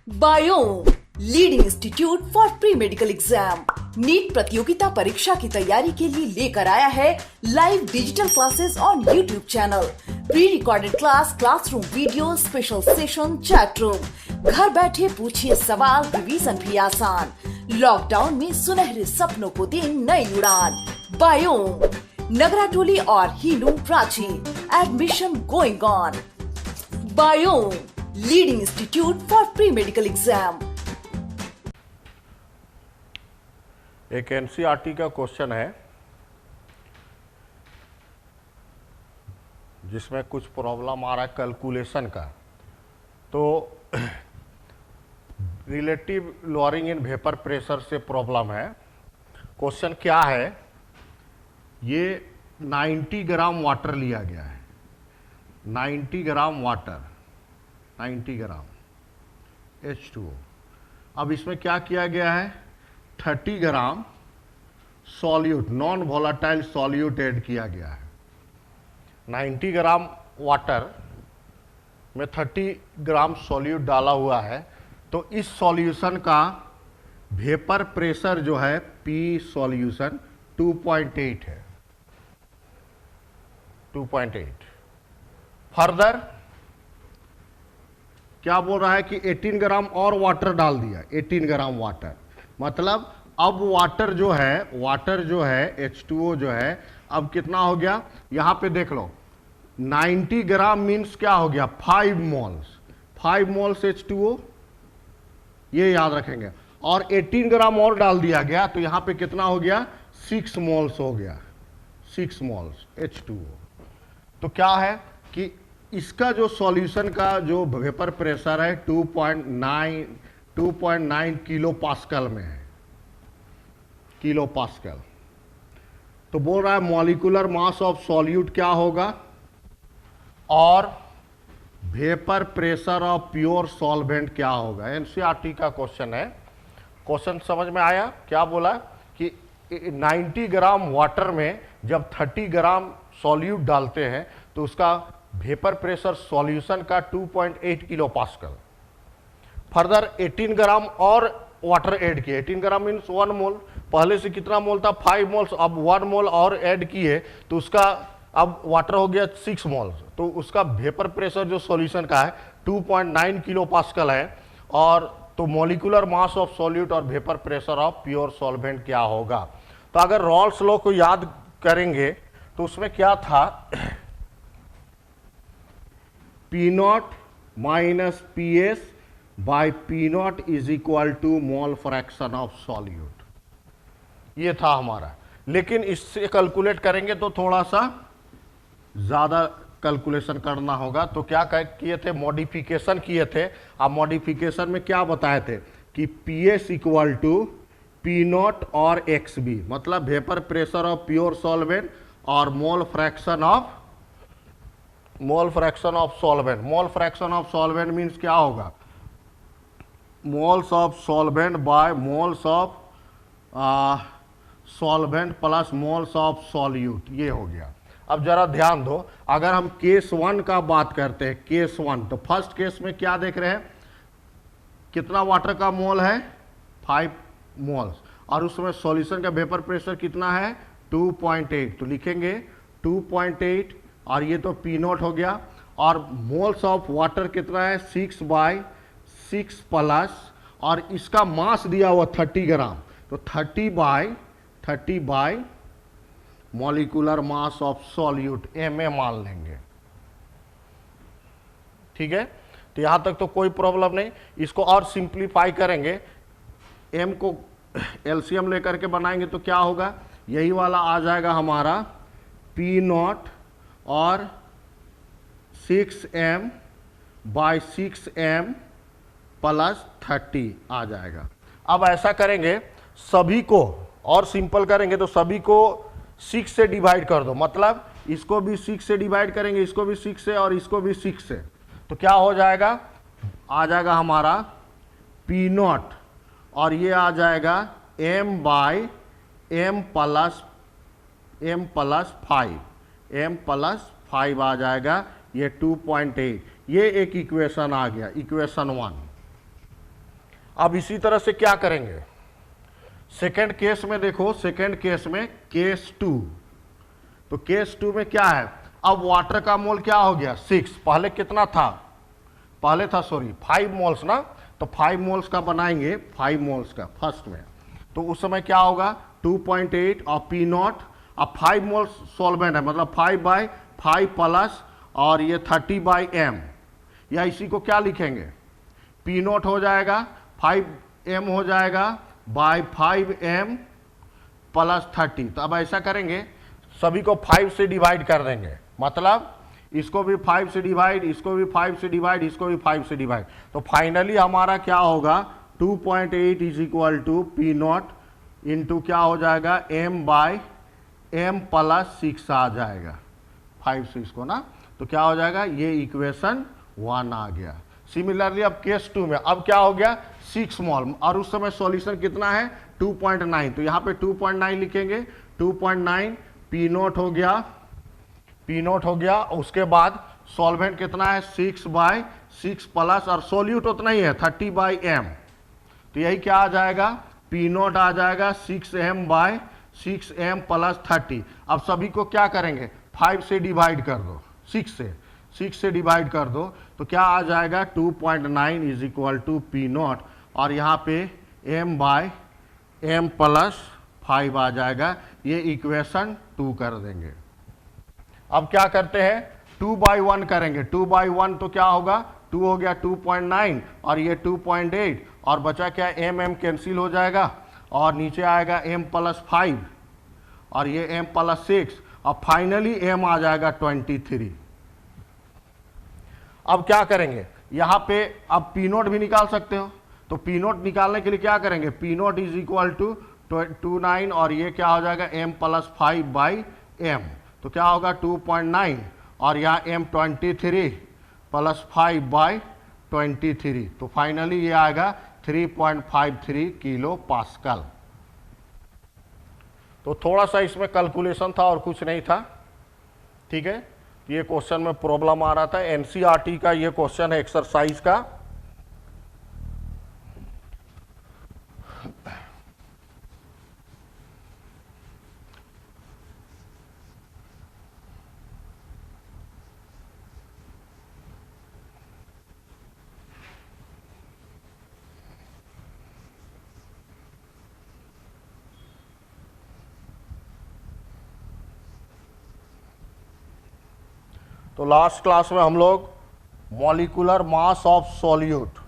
Biome leading institute for pre medical exam NEET प्रतियोगिता परीक्षा की तैयारी के लिए लेकर आया है live digital classes on YouTube channel, pre recorded class, classroom video, special session, chat room. घर बैठे पूछिए सवाल, रिवीजन भी आसान। लॉकडाउन में सुनहरे सपनों को दे नई उड़ान। बायोम नगराटोली और हिंडून Ranchi, admission going on. Biome leading institute for pre medical exam. एक एनसीईआरटी का क्वेश्चन है जिसमें कुछ प्रॉब्लम आ रहा है कैलकुलेशन का। तो relative lowering in vapour pressure से प्रॉब्लम है। क्वेश्चन क्या है, ये 90 ग्राम वाटर लिया गया है, 90 ग्राम वाटर, 90 ग्राम H2O। अब इसमें क्या किया गया है, 30 gram solute, non volatile solute add किया गया है। 90 ग्राम वाटर में 30 ग्राम सॉल्यूट डाला हुआ है। तो इस सॉल्यूशन का वेपर प्रेशर जो है P सॉल्यूशन 2.8 है, 2.8। फर्दर क्या बोल रहा है कि 18 ग्राम और वाटर डाल दिया, 18 ग्राम वाटर। मतलब अब वाटर जो है H2O जो है अब कितना हो गया, यहां पे देख लो 90 ग्राम मीन्स क्या हो गया, 5 मोल्स, 5 मोल्स H2O, ये याद रखेंगे। और 18 ग्राम और डाल दिया गया तो यहां पे कितना हो गया, 6 मोल्स हो गया, 6 मोल्स H2O। तो क्या है कि इसका जो सॉल्यूशन का जो वेपर प्रेशर है 2.9 किलो पास्कल में है, किलो पास्कल। तो बोल रहा है मॉलिक्यूलर मास ऑफ सॉल्यूट क्या होगा और vapour pressure of pure solvent क्या होगा। एनसीईआरटी का क्वेश्चन है। क्वेश्चन समझ में आया, क्या बोला कि 90 ग्राम वाटर में जब 30 ग्राम सॉल्यूट डालते हैं तो उसका वेपर प्रेशर सॉल्यूशन का 2.8 किलो पास्कल। फर्दर 18 ग्राम और वाटर ऐड किए, 18 ग्राम मीन्स 1 मोल, पहले से कितना मोल था, 5 मोल्स, अब 1 मोल और ऐड किए तो उसका अब वाटर हो गया 6 मोल्स। तो उसका वेपर प्रेशर जो सॉल्यूशन का है 2.9 किलो पास्कल है। और तो मॉलिक्यूलर मास ऑफ सॉल्यूट और vapour pressure of pure solvent क्या होगा। तो अगर रॉल्स लॉ को याद करेंगे तो उसमें क्या था, P0 minus PS by P0 is equal to mole fraction of solute, ये था हमारा। लेकिन इससे कैलकुलेट करेंगे तो थोड़ा सा ज्यादा कैलकुलेशन करना होगा। तो क्या किए थे, मॉडिफिकेशन किए थे। अब मॉडिफिकेशन में क्या बताए थे कि PS इक्वल टू P0 और XB, मतलब vapour pressure of pure solvent और mole fraction of solvent. Mole fraction of solvent means क्या होगा, moles of solvent by moles of solvent plus moles of solute, ये हो गया। अब जरा ध्यान दो, अगर हम केस 1 का बात करते हैं, केस 1, तो फर्स्ट केस में क्या देख रहे हैं, कितना वाटर का मोल है, 5 मोल्स, और उसमें सॉल्यूशन का वेपर प्रेशर कितना है, 2.8। तो लिखेंगे 2.8 और ये तो P0 हो गया। और मोल्स ऑफ वाटर कितना है, 6/6 प्लस, और इसका मास दिया हुआ 30 ग्राम, तो 30 by molecular mass of solute MA मान लेंगे। ठीक है, तो यहां तक तो कोई प्रॉब्लम नहीं। इसको और सिंप्लीफाई करेंगे, M को LCM लेकर के बनाएंगे तो क्या होगा, यही वाला आ जाएगा हमारा P0 और 6M बाई 6M प्लस 30 आ जाएगा। अब ऐसा करेंगे, सभी को और सिंपल करेंगे तो सभी को 6 से डिवाइड कर दो, मतलब इसको भी 6 से डिवाइड करेंगे, इसको भी 6 से और इसको भी 6 से, तो क्या हो जाएगा, आ जाएगा हमारा P0 और ये आ जाएगा M बाई M प्लस 5 आ जाएगा, ये 2.8। ये एक इक्वेशन आ गया, इक्वेशन 1। अब इसी तरह से क्या करेंगे, सेकेंड केस में देखो, सेकेंड केस में केस 2, तो केस 2 में क्या है, अब वाटर का मोल क्या हो गया 6, पहले कितना था, पहले था 5 मोल्स ना, तो 5 मोल्स का बनाएंगे, 5 मोल्स का फर्स्ट में, तो उस समय क्या होगा 2.8 और पी नॉट, अब 5 मोल्स सॉल्वेंट है मतलब 5/5 प्लस और ये 30/m, या इसी को क्या लिखेंगे, पी नॉट हो जाएगा 5m हो जाएगा बाय 5m प्लस 30। तो अब ऐसा करेंगे, सभी को 5 से डिवाइड कर देंगे, मतलब इसको भी 5 से डिवाइड, इसको भी 5 से डिवाइड, इसको भी 5 से डिवाइड, तो फाइनली हमारा क्या होगा 2.8 is equal to P naught into क्या हो जाएगा m/m प्लस 6 आ जाएगा, 5 से इसको ना, तो क्या हो जाएगा, ये इक्वेशन 1 आ गया। सिमिलरली अब केस 2 में अब क्या हो गया 6 मोल, और उस समय सॉल्यूशन कितना है 2.9, तो यहाँ पे 2.9 लिखेंगे, 2.9 पी नोट हो गया, पी नोट हो गया, उसके बाद सॉल्वेंट कितना है 6/6 प्लस और सोल्यूट उतना ही है 30/m, तो यही क्या आ जाएगा पी नोट आ जाएगा 6m/6m प्लस 30। अब सभी को क्या करेंगे 5 से डिवाइड कर दो, 6 से डिवाइड कर दो, तो क्या आ जाएगा 2.9 is equal to P naught, और यहाँ पे m/m प्लस 5 आ जाएगा, ये इक्वेशन 2 कर देंगे। अब क्या करते हैं 2/1 करेंगे, 2/1 तो क्या होगा 2 हो गया 2.9 और ये 2.8 और बचा क्या m कैंसिल हो जाएगा और नीचे आएगा m प्लस 5 और ये m प्लस 6 और फाइनली m आ जाएगा 23। अब क्या करेंगे यहाँ पे, अब पी नोट भी निकाल सकते हो, तो पी नोट निकालने के लिए क्या करेंगे P naught is equal to 29 और ये क्या हो जाएगा m प्लस 5/m, तो क्या होगा 2.9 और यहाँ m 23 प्लस 5/23, तो फाइनली ये आएगा 3.53 किलो पास्कल। तो थोड़ा सा इसमें कैलकुलेशन था और कुछ नहीं था, ठीक है। ये क्वेश्चन में प्रॉब्लम आ रहा था, एनसीईआरटी का ये क्वेश्चन है एक्सरसाइज का। तो लास्ट क्लास में हम लोग molecular mass of solute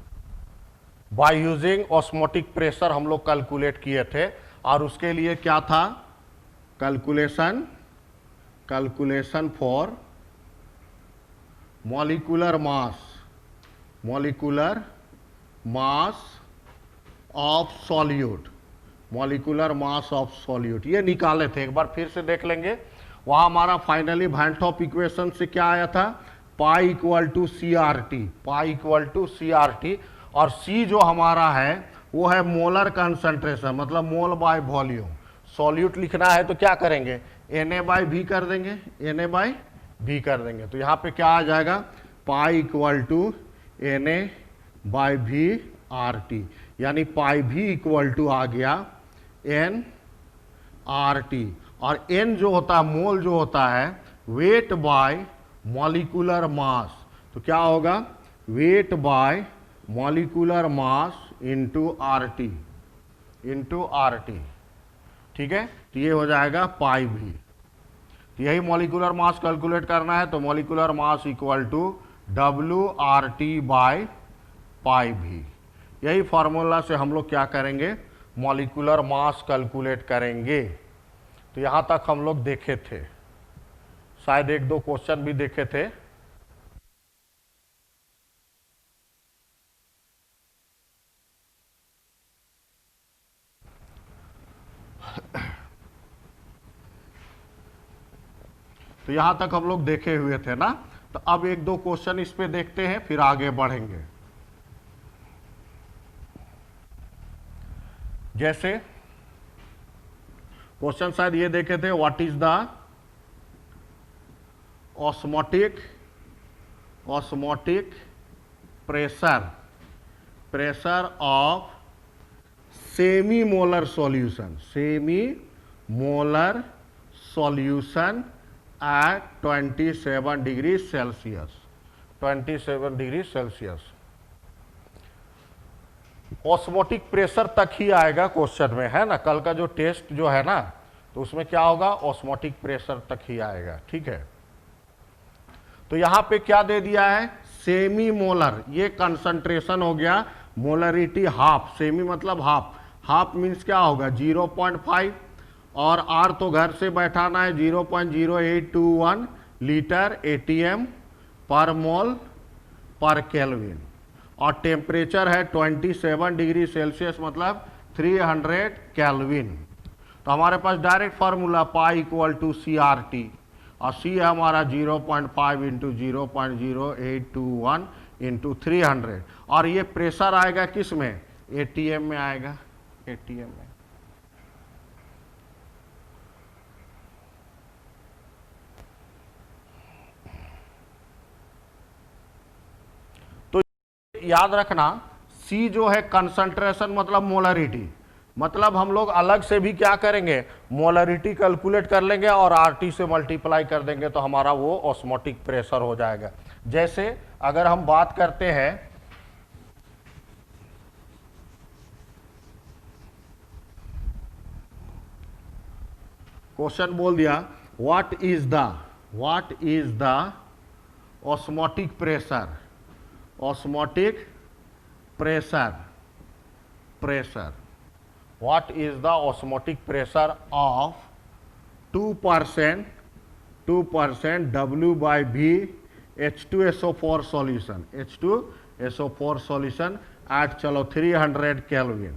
by using osmotic pressure हम लोग कैलकुलेट किए थे, और उसके लिए क्या था calculation for molecular mass of solute, molecular mass of solute ये निकाले थे, एक बार फिर से देख लेंगे। वहाँ हमारा फाइनली वैन टॉप इक्वेशन से क्या आया था pi equal to C R T, और सी जो हमारा है वो है मोलर कंसंट्रेशन, मतलब मोल बाय वॉल्यूम। सॉल्यूट लिखना है तो क्या करेंगे Na/V कर देंगे, Na/V कर देंगे, तो यहाँ पे क्या आ जाएगा पाई इक्वल टू Na/V RT, यानी पाई भी इक्वल टू आ गया nRT, और n जो होता है मोल जो होता है वेट बाय मॉलिक्यूलर मास, तो क्या होगा wait by molecular mass into RT, ठीक है। तो ये हो जाएगा पाई भी, तो यही मॉलिक्यूलर मास कैलकुलेट करना है, तो molecular mass equal to WRT by pi भी, यही फार्मूला से हम लोग क्या करेंगे मॉलिक्यूलर मास कैलकुलेट करेंगे। तो यहाँ तक हम लोग देखे थे, शायद एक दो क्वेश्चन भी देखे थे। तो यहाँ तक हम लोग देखे हुए थे ना, तो अब एक दो क्वेश्चन इस पे देखते हैं फिर आगे बढ़ेंगे। जैसे क्वेश्चन शायद ये देखे थे, what is the osmotic pressure of semi molar solution, semi molar solution at 27 degree Celsius, 27 degree Celsius. Osmotic pressure तक ही आएगा क्वेश्चन में, है ना। कल का जो टेस्ट जो है ना, तो उसमें क्या होगा, ऑस्मोटिक प्रेशर तक ही आएगा, ठीक है। तो यहां पे क्या दे दिया है, सेमी मोलर, ये कंसंट्रेशन हो गया, मोलरिटी हाफ, सेमी मतलब हाफ, हाफ मीन्स क्या होगा 0.5, और आर तो घर से बैठाना है 0.0821 लीटर एटीएम पर मोल पर केल्विन, और टेम्परेचर है 27 डिग्री सेल्सियस मतलब 300 केल्विन। तो हमारे पास direct formula pi equal to CRT, और C है हमारा 0.5 इंटू 0.0821 इंटू 300, और ये प्रेशर आएगा किस में, ATM में आएगा, ATM में। तो याद रखना C जो है कंसंट्रेशन मतलब मोलरिटी, मतलब हम लोग अलग से भी क्या करेंगे, मोलरिटी कैलकुलेट कर लेंगे और RT से मल्टीप्लाई कर देंगे, तो हमारा वो ऑस्मोटिक प्रेशर हो जाएगा। जैसे अगर हम बात करते हैं, क्वेश्चन बोल दिया what is the osmotic pressure, osmotic pressure, what is the osmotic pressure of 2% W by V H2SO4 solution, H2SO4 solution at चलो 300 Kelvin,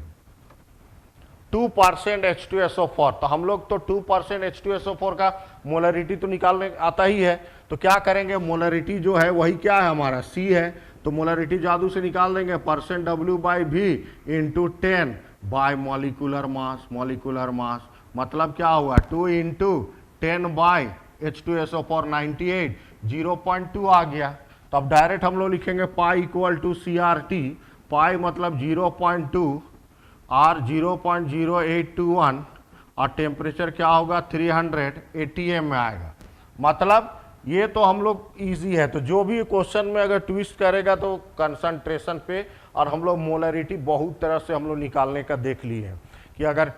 2% H2SO4। तो हम लोग तो 2% H2SO4 का मोलरिटी तो निकालने आता ही है, तो क्या करेंगे, मोलरिटी जो है वही क्या है हमारा C है, तो मोलरिटी जादू से निकाल देंगे, percent W by V into 10 bye molecular mass, molecular mass मतलब क्या हुआ 2 इंटू 10 बाय H2SO4 98, 0.2 आ गया। तो अब डायरेक्ट हम लोग लिखेंगे पाई इक्वल टू CRT, पाई मतलब 0.2, R 0.0821, और टेम्परेचर क्या होगा 300 ATM में आएगा। मतलब ये तो हम लोग इजी है, तो जो भी क्वेश्चन में अगर ट्विस्ट करेगा तो कंसंट्रेशन पे, और हम लोग मोलरिटी बहुत तरह से हम लोग निकालने का देख लिए हैं कि अगर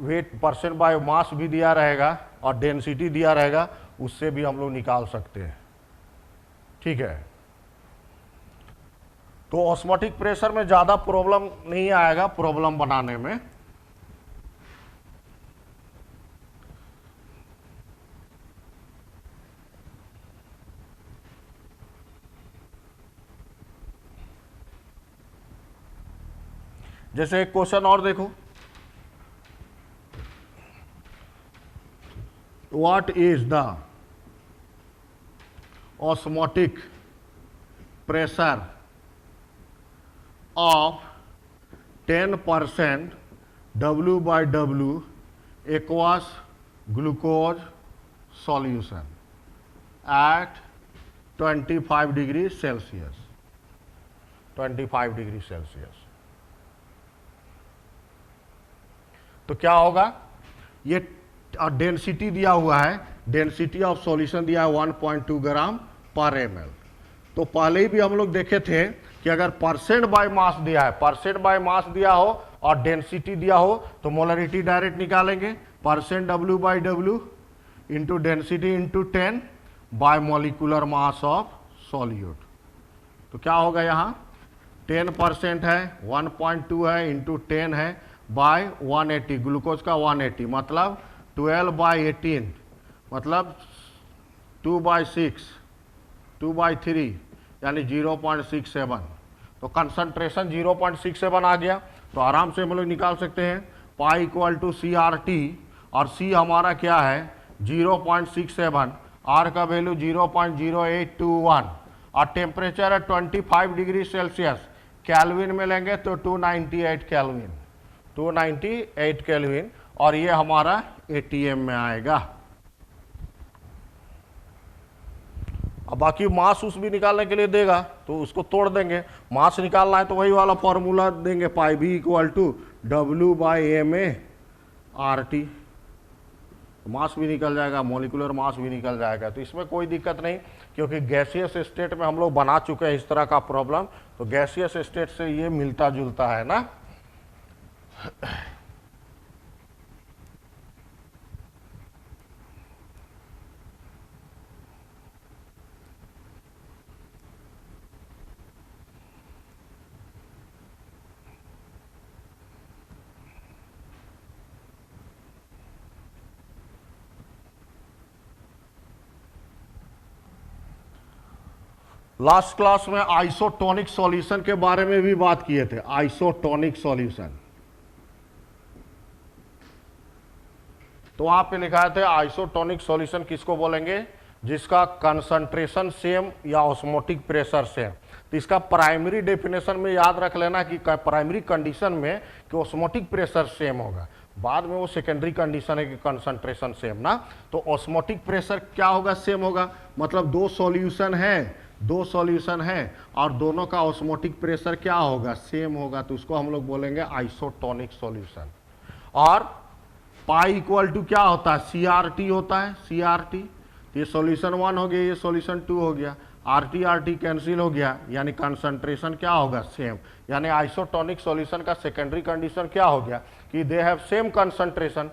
वेट परसेंट बाय मास भी दिया रहेगा और डेंसिटी दिया रहेगा, उससे भी हम लोग निकाल सकते हैं, ठीक है। तो ऑस्मोटिक प्रेशर में ज़्यादा प्रॉब्लम नहीं आएगा, प्रॉब्लम बनाने में। जैसे एक क्वेश्चन और देखो, what is the osmotic pressure of 10% W by W aqueous glucose solution at 25 degree Celsius, 25 degree Celsius. तो क्या होगा, ये डेंसिटी दिया हुआ है, डेंसिटी ऑफ सॉल्यूशन दिया है 1.2 ग्राम पर ml। तो पहले ही भी हम लोग देखे थे कि अगर परसेंट बाय मास दिया है, परसेंट बाय मास दिया हो और डेंसिटी दिया हो, तो मोलरिटी डायरेक्ट निकालेंगे, percent W by W into density into 10 bye molecular mass of solute. तो क्या होगा, यहाँ 10% है, 1.2 है इंटू 10 है बाय 180, ग्लूकोज का 180 मतलब 12 बाई 18 मतलब 2 बाई 6, 2 बाई 3 यानी 0.67। तो कंसंट्रेशन 0.67 आ गया, तो आराम से हम लोग निकाल सकते हैं पाई इक्वल टू CRT, और C हमारा क्या है 0.67, R का वैल्यू 0.0821, और टेम्परेचर है 25 डिग्री सेल्सियस, कैल्विन में लेंगे तो 298 कैल्विन, 298 केल्विन, और ये हमारा ATM में आएगा। अब बाकी मास उस भी निकालने के लिए देगा तो उसको तोड़ देंगे, मास निकालना है तो वही वाला फॉर्मूला देंगे, पाई B इक्वल टू W/ma/RT, मास भी निकल जाएगा, मॉलिक्यूलर मास भी निकल जाएगा। तो इसमें कोई दिक्कत नहीं, क्योंकि गैसियस स्टेट में हम लोग बना चुके हैं इस तरह का प्रॉब्लम, तो गैसियस स्टेट से ये मिलता जुलता है ना। लास्ट क्लास में आइसोटोनिक सॉल्यूशन के बारे में भी बात किए थे। आइसोटोनिक सॉल्यूशन, तो वहां पे लिखा थे आइसोटोनिक सॉल्यूशन किसको बोलेंगे, जिसका कंसंट्रेशन सेम या ऑस्मोटिक प्रेशर सेम। तो इसका प्राइमरी डेफिनेशन में याद रख लेना कि प्राइमरी कंडीशन में कि ऑस्मोटिक प्रेशर सेम होगा, बाद में वो सेकेंडरी कंडीशन है कि कंसंट्रेशन सेम ना। तो ऑस्मोटिक प्रेशर क्या होगा, सेम होगा, मतलब दो सॉल्यूशन है और दोनों का ऑस्मोटिक प्रेशर क्या होगा, सेम होगा, तो उसको हम लोग बोलेंगे आइसोटोनिक सॉल्यूशन। और पाई इक्वल टू क्या होता है, CRT होता है, CRT। तो ये सॉल्यूशन 1 हो गया, ये सॉल्यूशन 2 हो गया, RT कैंसिल हो गया, यानी कंसंट्रेशन क्या होगा, सेम। यानी आइसोटोनिक सॉल्यूशन का सेकेंडरी कंडीशन क्या हो गया कि they have same concentration,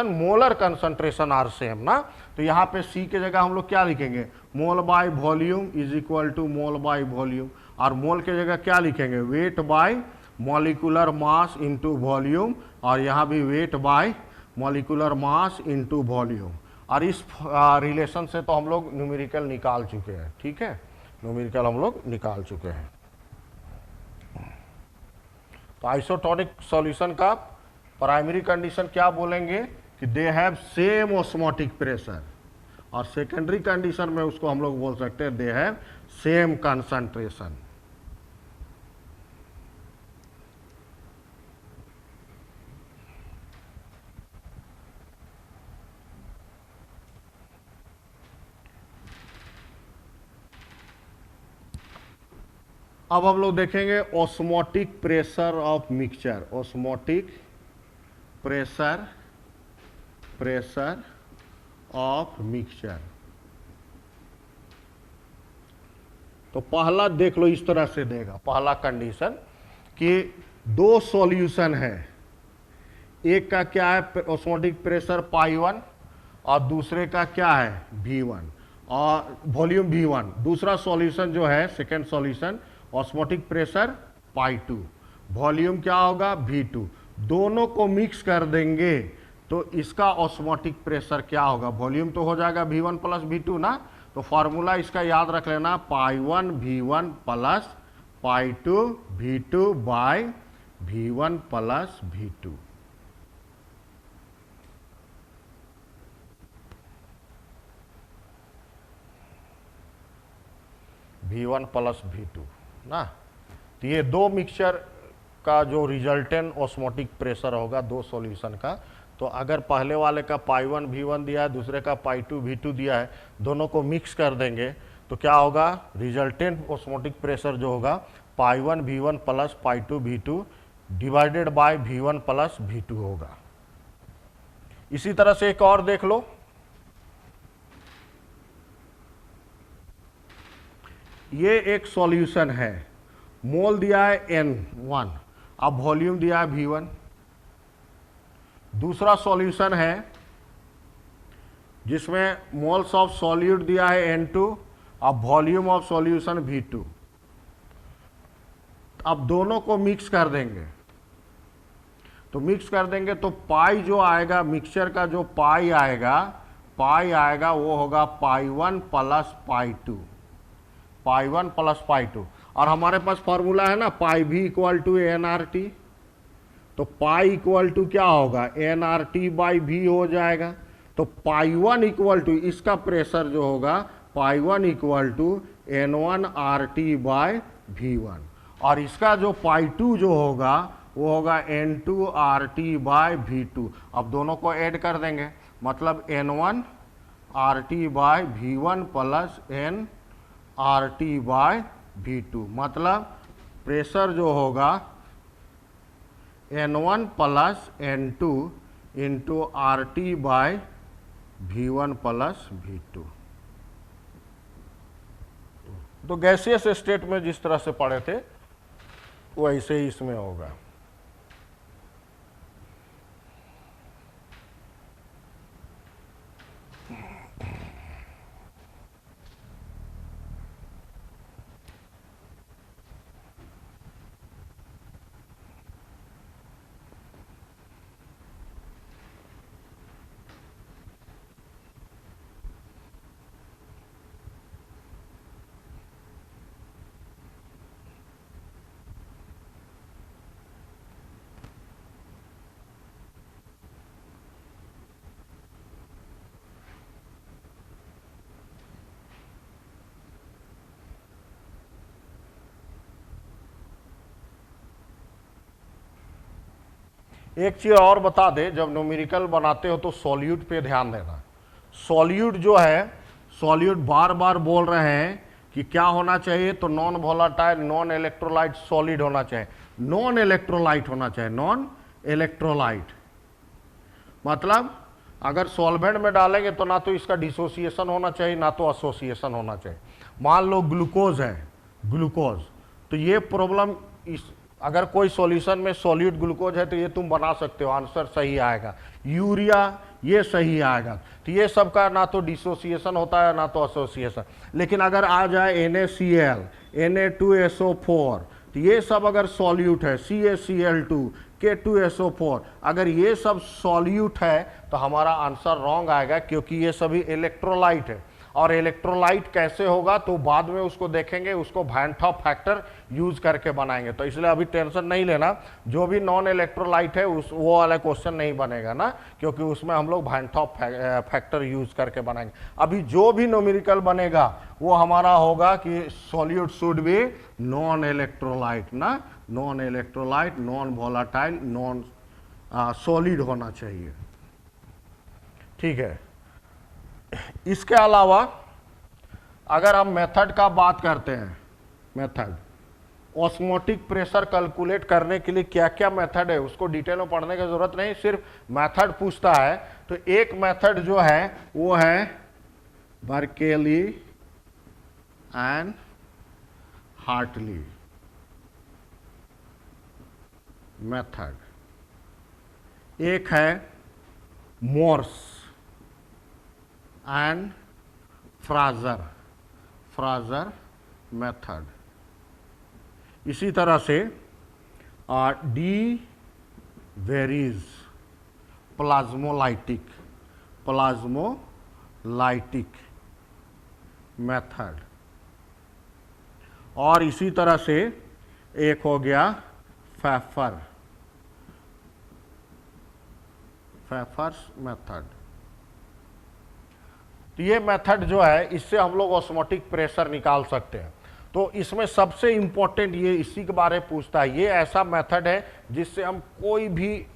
molar concentration are same ना। तो यहाँ पे C के जगह हम लोग क्या लिखेंगे, mole by volume is equal to mole by volume, और मोल के जगह क्या लिखेंगे, weight by molecular mass into volume, और यहाँ भी weight by molecular mass into volume. और इस रिलेशन से तो हम लोग न्यूमेरिकल निकाल चुके हैं, ठीक है, न्यूमेरिकल हम लोग निकाल चुके हैं। तो आइसोटोनिक सॉल्यूशन का प्राइमरी कंडीशन क्या बोलेंगे कि they have same osmotic pressure, और सेकेंडरी कंडीशन में उसको हम लोग बोल सकते हैं दे हैव सेम कंसंट्रेशन। अब हम लोग देखेंगे osmotic pressure of mixture, osmotic pressure of mixture. तो पहला देख लो, इस तरह से देगा, पहला कंडीशन कि दो सॉल्यूशन है, एक का क्या है ऑस्मोटिक प्रेशर π1 और दूसरे का क्या है V1 और वॉल्यूम V1। दूसरा सॉल्यूशन जो है second solution osmotic pressure π2, volume क्या होगा V2। दोनों को मिक्स कर देंगे तो इसका ऑस्मोटिक प्रेशर क्या होगा, वॉल्यूम तो हो जाएगा V1 प्लस V2 ना। तो फॉर्मूला इसका याद रख लेना, π1 V1 plus π2 V2 bye V1 plus V2। V1 plus V2 ना। तो ये दो मिक्सचर का जो रिजल्टेंट ऑस्मोटिक प्रेशर होगा दो सॉल्यूशन का, तो अगर पहले वाले का π1 V1 दिया है, दूसरे का π2 V2 दिया है, दोनों को मिक्स कर देंगे तो क्या होगा, रिजल्टेंट ऑस्मोटिक प्रेशर जो होगा π1 V1 plus π2 V2 divided by V1 plus V2 होगा। इसी तरह से एक और देख लो, ये एक सॉल्यूशन है, मोल दिया है N1, अब वॉल्यूम दिया है V1। दूसरा सॉल्यूशन है जिसमें मोल्स ऑफ सॉल्यूट दिया है N2, अब वॉल्यूम ऑफ सॉल्यूशन V2। अब दोनों को मिक्स कर देंगे, तो मिक्स कर देंगे तो पाई जो आएगा, मिक्सचर का जो पाई आएगा वो होगा π1 प्लस π2, π1 प्लस π2। और हमारे पास फॉर्मूला है ना πV इक्वल टू nRT, तो पाई इक्वल टू क्या होगा nRT बाई V हो जाएगा। तो π1 इक्वल टू इसका प्रेशर जो होगा π1 equal to N1 RT by V1, और इसका जो π2 जो होगा वो होगा N2 RT बाय V2। अब दोनों को ऐड कर देंगे, मतलब N1 RT by V1 plus N RT by V2, मतलब प्रेशर जो होगा N1 plus N2 into RT by V1 plus V2। तो गैसियस स्टेट में जिस तरह से पढ़े थे वैसे ही इसमें होगा। एक चीज और बता दे, जब न्यूमेरिकल बनाते हो तो सॉल्यूट पे ध्यान देना। सॉल्यूट जो है, सॉल्यूट बार बार बोल रहे हैं कि क्या होना चाहिए, तो non volatile non electrolyte solid होना चाहिए, नॉन इलेक्ट्रोलाइट होना चाहिए, नॉन इलेक्ट्रोलाइट। मतलब अगर सॉल्वेंट में डालेंगे तो ना तो इसका डिसोसिएशन होना चाहिए ना तो एसोसिएशन होना चाहिए। मान लो ग्लूकोज है, ग्लूकोज, तो ये प्रॉब्लम इस, अगर कोई सॉल्यूशन में सॉल्यूट ग्लूकोज है तो ये तुम बना सकते हो, आंसर सही आएगा। यूरिया ये सही आएगा। तो ये सब का ना तो डिसोसिएशन होता है ना तो एसोसिएशन। लेकिन अगर आ जाए NaCl, Na2SO4, तो ये सब अगर सॉल्यूट है, CaCl2, K2SO4, अगर ये सब सॉल्यूट है तो हमारा आंसर रॉन्ग आएगा, क्योंकि ये सभी इलेक्ट्रोलाइट है। और इलेक्ट्रोलाइट कैसे होगा तो बाद में उसको देखेंगे, उसको वैन टॉप फैक्टर यूज करके बनाएंगे। तो इसलिए अभी टेंशन नहीं लेना, जो भी नॉन इलेक्ट्रोलाइट है उस वो वाला क्वेश्चन नहीं बनेगा ना, क्योंकि उसमें हम लोग वैन टॉप फैक्टर यूज करके बनाएंगे। अभी जो भी न्यूमेरिकल बनेगा वो हमारा होगा कि solute should be non electrolyte ना, non electrolyte, non volatile, non solid होना चाहिए। ठीक है। इसके अलावा अगर हम मेथड का बात करते हैं, मेथड ऑस्मोटिक प्रेशर कैलकुलेट करने के लिए क्या क्या मेथड है उसको डिटेल में पढ़ने की जरूरत नहीं, सिर्फ मेथड पूछता है। तो एक मेथड जो है वो है बर्केली एंड हार्टली मेथड, एक है मोर्स एंड फ्राजर मेथड। इसी तरह से डी वेरीज प्लाज्मोलाइटिक मेथड। और इसी तरह से एक हो गया फेफर्स मेथड। तो ये मेथड जो है इससे हम लोग ऑस्मोटिक प्रेशर निकाल सकते हैं। तो इसमें सबसे इंपॉर्टेंट ये इसी के बारे में पूछता है। ये ऐसा मेथड है जिससे हम कोई भी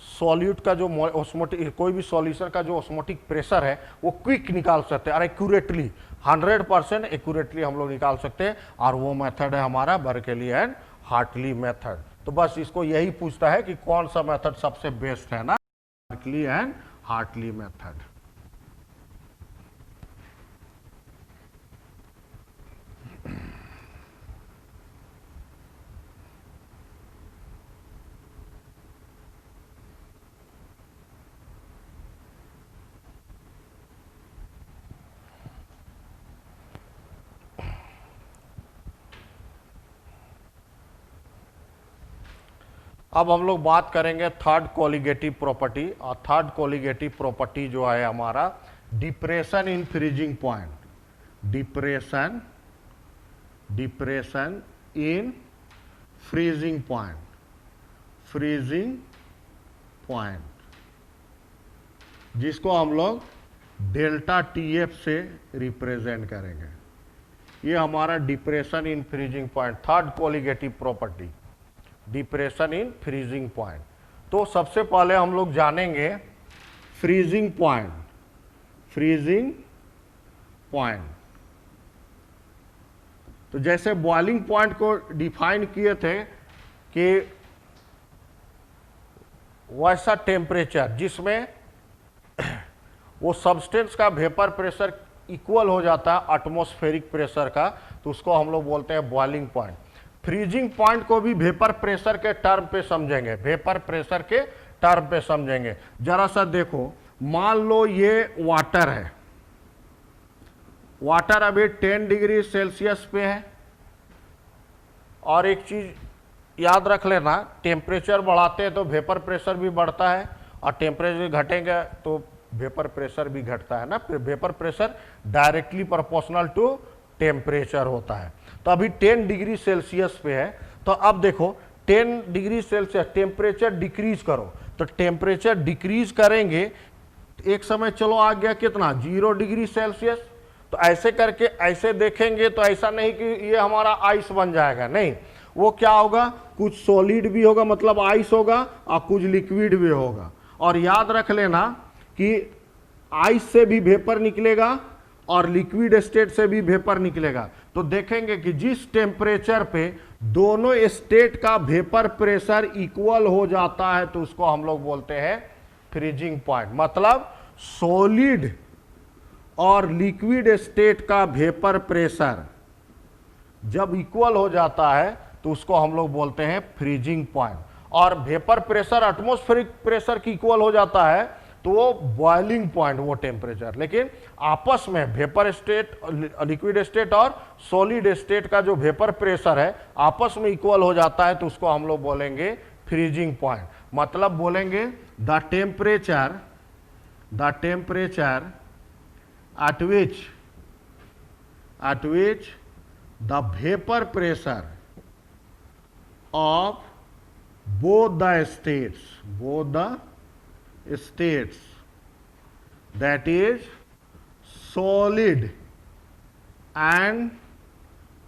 सॉल्यूट का जो ऑस्मोटिक, कोई भी सॉल्यूशन का जो ऑस्मोटिक प्रेशर है वो क्विक निकाल सकते हैं और एक्यूरेटली 100% एक्यूरेटली हम लोग निकाल सकते हैं। और वो मेथड है हमारा बर्केली एंड हार्टली मेथड। तो बस इसको यही पूछता है कि कौन सा मेथड सबसे बेस्ट है ना, बर्केली एंड हार्टली मेथड। अब हम लोग बात करेंगे थर्ड कोलिगेटिव प्रॉपर्टी। और थर्ड कोलिगेटिव प्रॉपर्टी जो है हमारा depression in freezing point, depression in freezing point, जिसको हम लोग डेल्टा TF से रिप्रेजेंट करेंगे। ये हमारा depression in freezing point, third colligative property, depression in freezing point. तो सबसे पहले हम लोग जानेंगे फ्रीजिंग पॉइंट। तो जैसे बॉइलिंग पॉइंट को डिफाइन किए थे कि वैसा टेम्परेचर जिसमें वो सब्सटेंस का वेपर प्रेशर इक्वल हो जाता है एटमॉस्फेरिक प्रेशर का, तो उसको हम लोग बोलते हैं बॉइलिंग पॉइंट। फ्रीजिंग पॉइंट को भी वेपर प्रेशर के टर्म पे समझेंगे, वेपर प्रेशर के टर्म पे समझेंगे। जरा सा देखो, मान लो ये वाटर है, वाटर अभी 10 डिग्री सेल्सियस पे है, और एक चीज याद रख लेना, टेम्परेचर बढ़ाते हैं तो वेपर प्रेशर भी बढ़ता है, और टेम्परेचर घटेंगे तो वेपर प्रेशर भी घटता है ना। Vapour pressure directly proportional to temperature होता है। तो अभी 10 डिग्री सेल्सियस पे है, तो अब देखो 10 डिग्री सेल्सियस टेम्परेचर डिक्रीज करो, तो टेम्परेचर डिक्रीज करेंगे, एक समय चलो आ गया कितना 0 डिग्री सेल्सियस, तो ऐसे करके ऐसे देखेंगे तो ऐसा नहीं कि ये हमारा आइस बन जाएगा, नहीं, वो क्या होगा, कुछ सॉलिड भी होगा मतलब आइस होगा, और कुछ लिक्विड भी होगा। और याद रख लेना कि आइस से भी वेपर निकलेगा और लिक्विड स्टेट से भी वेपर निकलेगा। तो देखेंगे कि जिस टेम्परेचर पे दोनों स्टेट का वेपर प्रेशर इक्वल हो जाता है तो उसको हम लोग बोलते हैं फ्रीजिंग पॉइंट। मतलब सॉलिड और लिक्विड स्टेट का वेपर प्रेशर जब इक्वल हो जाता है तो उसको हम लोग बोलते हैं फ्रीजिंग पॉइंट। और वेपर प्रेशर एटमॉस्फेरिक प्रेशर की इक्वल हो जाता है तो वो बॉइलिंग पॉइंट, वो टेम्परेचर। लेकिन आपस में वेपर स्टेट, लिक्विड स्टेट और सॉलिड स्टेट का जो वेपर प्रेशर है आपस में इक्वल हो जाता है तो उसको हम लोग बोलेंगे फ्रीजिंग पॉइंट। मतलब बोलेंगे the temperature at which the vapor pressure of both the states, that is solid and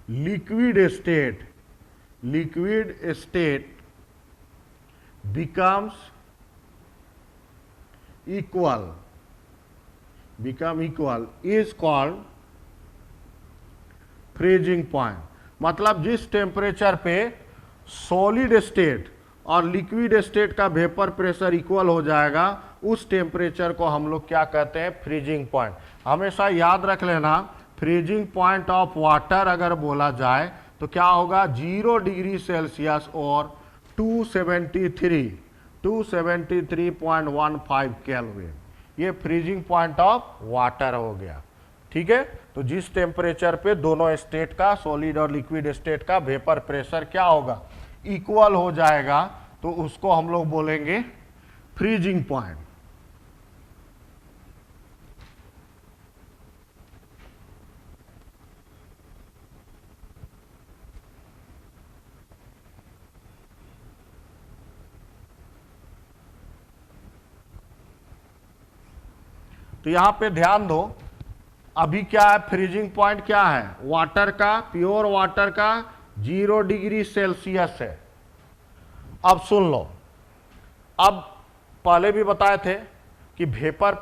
liquid state becomes equal is called freezing point. मतलब जिस टेम्परेचर पे सॉलिड स्टेट और लिक्विड स्टेट का वेपर प्रेशर इक्वल हो जाएगा उस temperature को हम लोग क्या कहते हैं, फ्रीजिंग पॉइंट। हमेशा याद रख लेना, फ्रीजिंग पॉइंट ऑफ वाटर अगर बोला जाए तो क्या होगा, 0 डिग्री सेल्सियस और 273.15 केल्विन, ये फ्रीजिंग पॉइंट ऑफ वाटर हो गया। ठीक है, तो जिस टेम्परेचर पे दोनों स्टेट का, सॉलिड और लिक्विड स्टेट का वेपर प्रेशर क्या होगा, इक्वल हो जाएगा, तो उसको हम लोग बोलेंगे फ्रीजिंग पॉइंट। तो यहां पे ध्यान दो, अभी क्या है, फ्रीजिंग पॉइंट क्या है, वाटर का, प्योर वाटर का 0 डिग्री सेल्सियस है। अब सुन लो, अब पहले भी बताए थे कि वेपर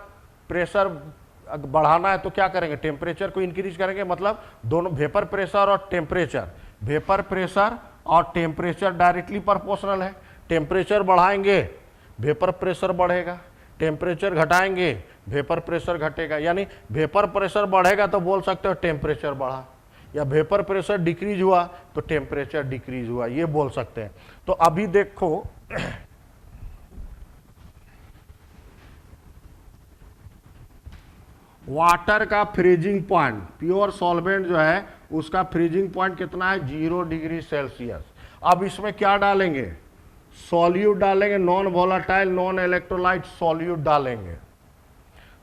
प्रेशर बढ़ाना है तो क्या करेंगे, टेम्परेचर को इंक्रीज करेंगे। मतलब दोनों वेपर प्रेशर और टेम्परेचर डायरेक्टली प्रोपोर्शनल है। टेम्परेचर बढ़ाएंगे वेपर प्रेशर बढ़ेगा, टेम्परेचर घटाएंगे वेपर प्रेशर घटेगा। यानी वेपर प्रेशर बढ़ेगा तो बोल सकते हो टेम्परेचर बढ़ा, या वेपर प्रेशर डिक्रीज हुआ तो टेम्परेचर डिक्रीज हुआ, ये बोल सकते हैं। तो अभी देखो वाटर का फ्रीजिंग पॉइंट, प्योर सॉल्वेंट जो है उसका फ्रीजिंग पॉइंट कितना है, 0 डिग्री सेल्सियस। अब इसमें क्या डालेंगे, सॉल्यूट डालेंगे, non volatile non electrolyte solute डालेंगे।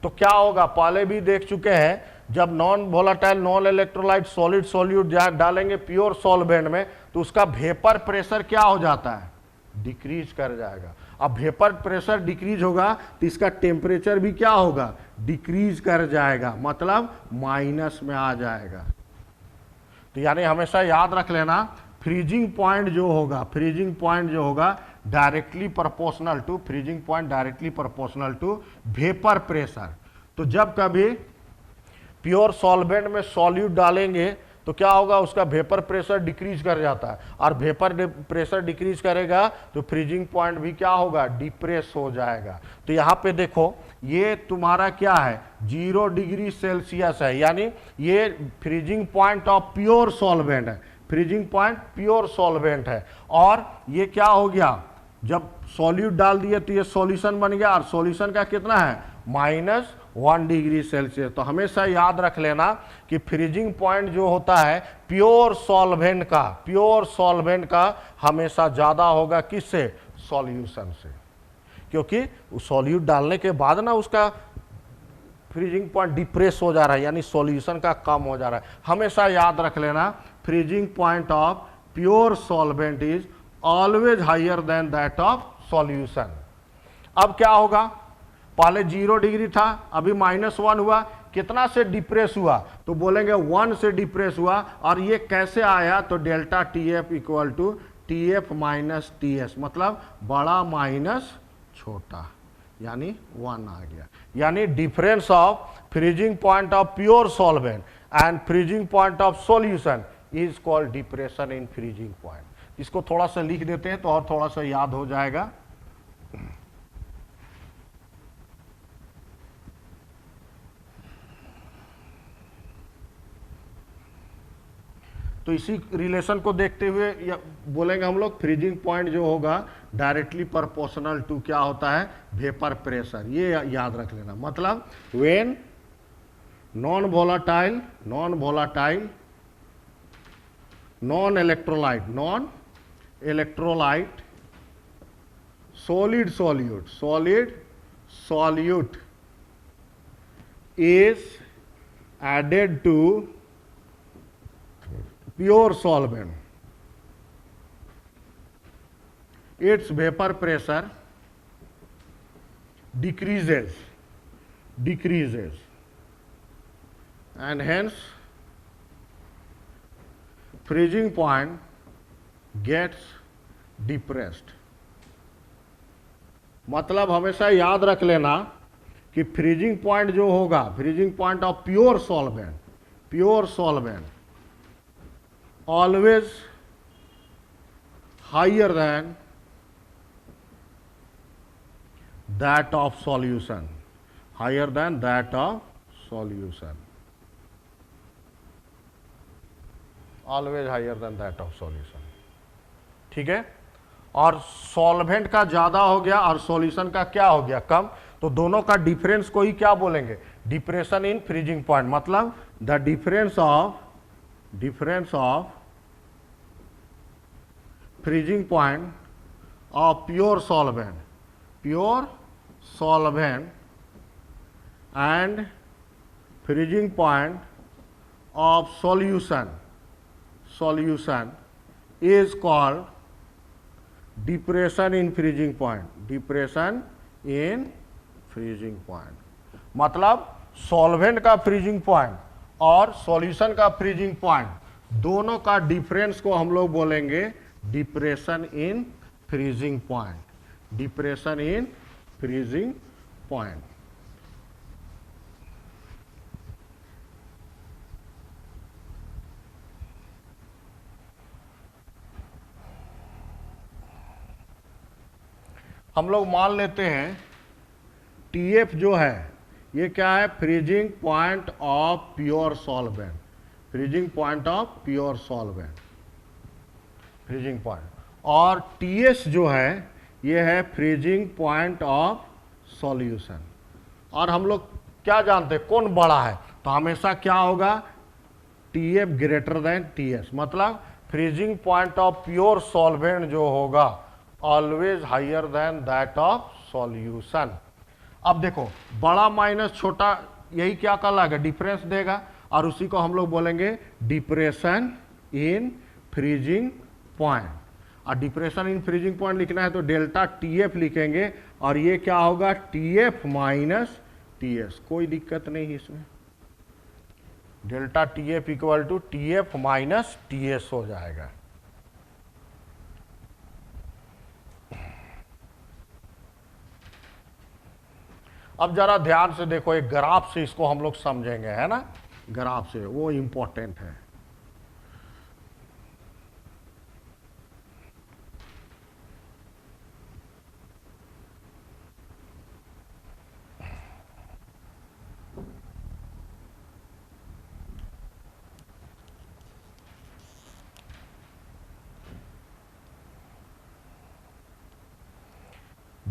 तो क्या होगा, पहले भी देख चुके हैं, जब non volatile non electrolyte solid solute डालेंगे प्योर सॉल्वेंट में तो उसका वेपर प्रेशर क्या हो जाता है, डिक्रीज कर जाएगा। अब वेपर प्रेशर डिक्रीज होगा तो इसका टेम्परेचर भी क्या होगा, डिक्रीज कर जाएगा, मतलब माइनस में आ जाएगा। तो यानी हमेशा याद रख लेना, फ्रीजिंग पॉइंट जो होगा directly proportional to vapour pressure. तो जब कभी प्योर सॉल्वेंट में सॉल्यूट डालेंगे तो क्या होगा, उसका वेपर प्रेशर डिक्रीज कर जाता है, और वेपर प्रेशर डिक्रीज करेगा तो फ्रीजिंग पॉइंट भी क्या होगा, डिप्रेस हो जाएगा। तो यहाँ पे देखो ये तुम्हारा क्या है, 0 डिग्री सेल्सियस है, यानी ये freezing point of pure solvent है, फ्रीजिंग पॉइंट प्योर सॉल्वेंट है। और ये क्या हो गया, जब सॉल्यूट डाल दिए तो ये सॉल्यूशन बन गया, और सॉल्यूशन का कितना है, -1 डिग्री सेल्सियस। तो हमेशा याद रख लेना कि फ्रीजिंग पॉइंट जो होता है प्योर सॉल्वेंट का हमेशा ज़्यादा होगा, किससे, सॉल्यूशन से, क्योंकि सॉल्यूट डालने के बाद ना उसका फ्रीजिंग पॉइंट डिप्रेस हो जा रहा है, यानी सॉल्यूशन का कम हो जा रहा है। हमेशा याद रख लेना freezing point of pure solvent is always higher than that of solution. अब क्या होगा, पहले 0 डिग्री था, अभी -1 हुआ, कितना से डिप्रेस हुआ, तो बोलेंगे 1 से डिप्रेस हुआ। और ये कैसे आया, तो delta TF equal to TF minus TS, मतलब बड़ा माइनस छोटा, यानी 1 आ गया। यानी difference of freezing point of pure solvent and freezing point of solution is called depression in freezing point. इसको थोड़ा सा लिख देते हैं तो और थोड़ा सा याद हो जाएगा। तो इसी रिलेशन को देखते हुए बोलेंगे हम लोग फ्रीजिंग पॉइंट जो होगा डायरेक्टली प्रोपोर्शनल टू क्या होता है, वेपर प्रेशर। ये याद रख लेना, मतलब when non volatile non electrolyte solute is added to pure solvent, its vapor pressure decreases and hence freezing point gets depressed। मतलब हमेशा याद रख लेना कि फ्रीजिंग पॉइंट जो होगा, freezing point of pure solvent always higher than that of solution, always higher than that of solution। ठीक है, और सॉल्वेंट का ज्यादा हो गया और सॉल्यूशन का क्या हो गया, कम, तो दोनों का डिफरेंस को ही क्या बोलेंगे, डिप्रेशन इन फ्रीजिंग पॉइंट। मतलब the difference of freezing point of pure solvent and freezing point of solution is called depression in freezing point, मतलब सॉल्वेंट का फ्रीजिंग पॉइंट और सॉल्यूशन का फ्रीजिंग पॉइंट दोनों का डिफरेंस को हम लोग बोलेंगे डिप्रेशन इन फ्रीजिंग पॉइंट। हम लोग मान लेते हैं TF जो है ये क्या है, freezing point of pure solvent, freezing point, और TS जो है ये है फ्रीजिंग पॉइंट ऑफ सॉल्यूशन। और हम लोग क्या जानते हैं कौन बड़ा है, तो हमेशा क्या होगा, TF ग्रेटर देन TS, मतलब freezing point of pure solvent जो होगा always higher than that of solution. अब देखो बड़ा माइनस छोटा यही क्या कहलाएगा, डिफरेंस देगा, और उसी को हम लोग बोलेंगे डिप्रेशन इन फ्रीजिंग पॉइंट। और डिप्रेशन इन फ्रीजिंग पॉइंट लिखना है तो डेल्टा TF लिखेंगे, और ये क्या होगा, TF माइनस TS, कोई दिक्कत नहीं इसमें, delta TF equal to TF minus TS हो जाएगा। अब जरा ध्यान से देखो, एक ग्राफ से इसको हम लोग समझेंगे, है ना, ग्राफ से, वो इंपॉर्टेंट है।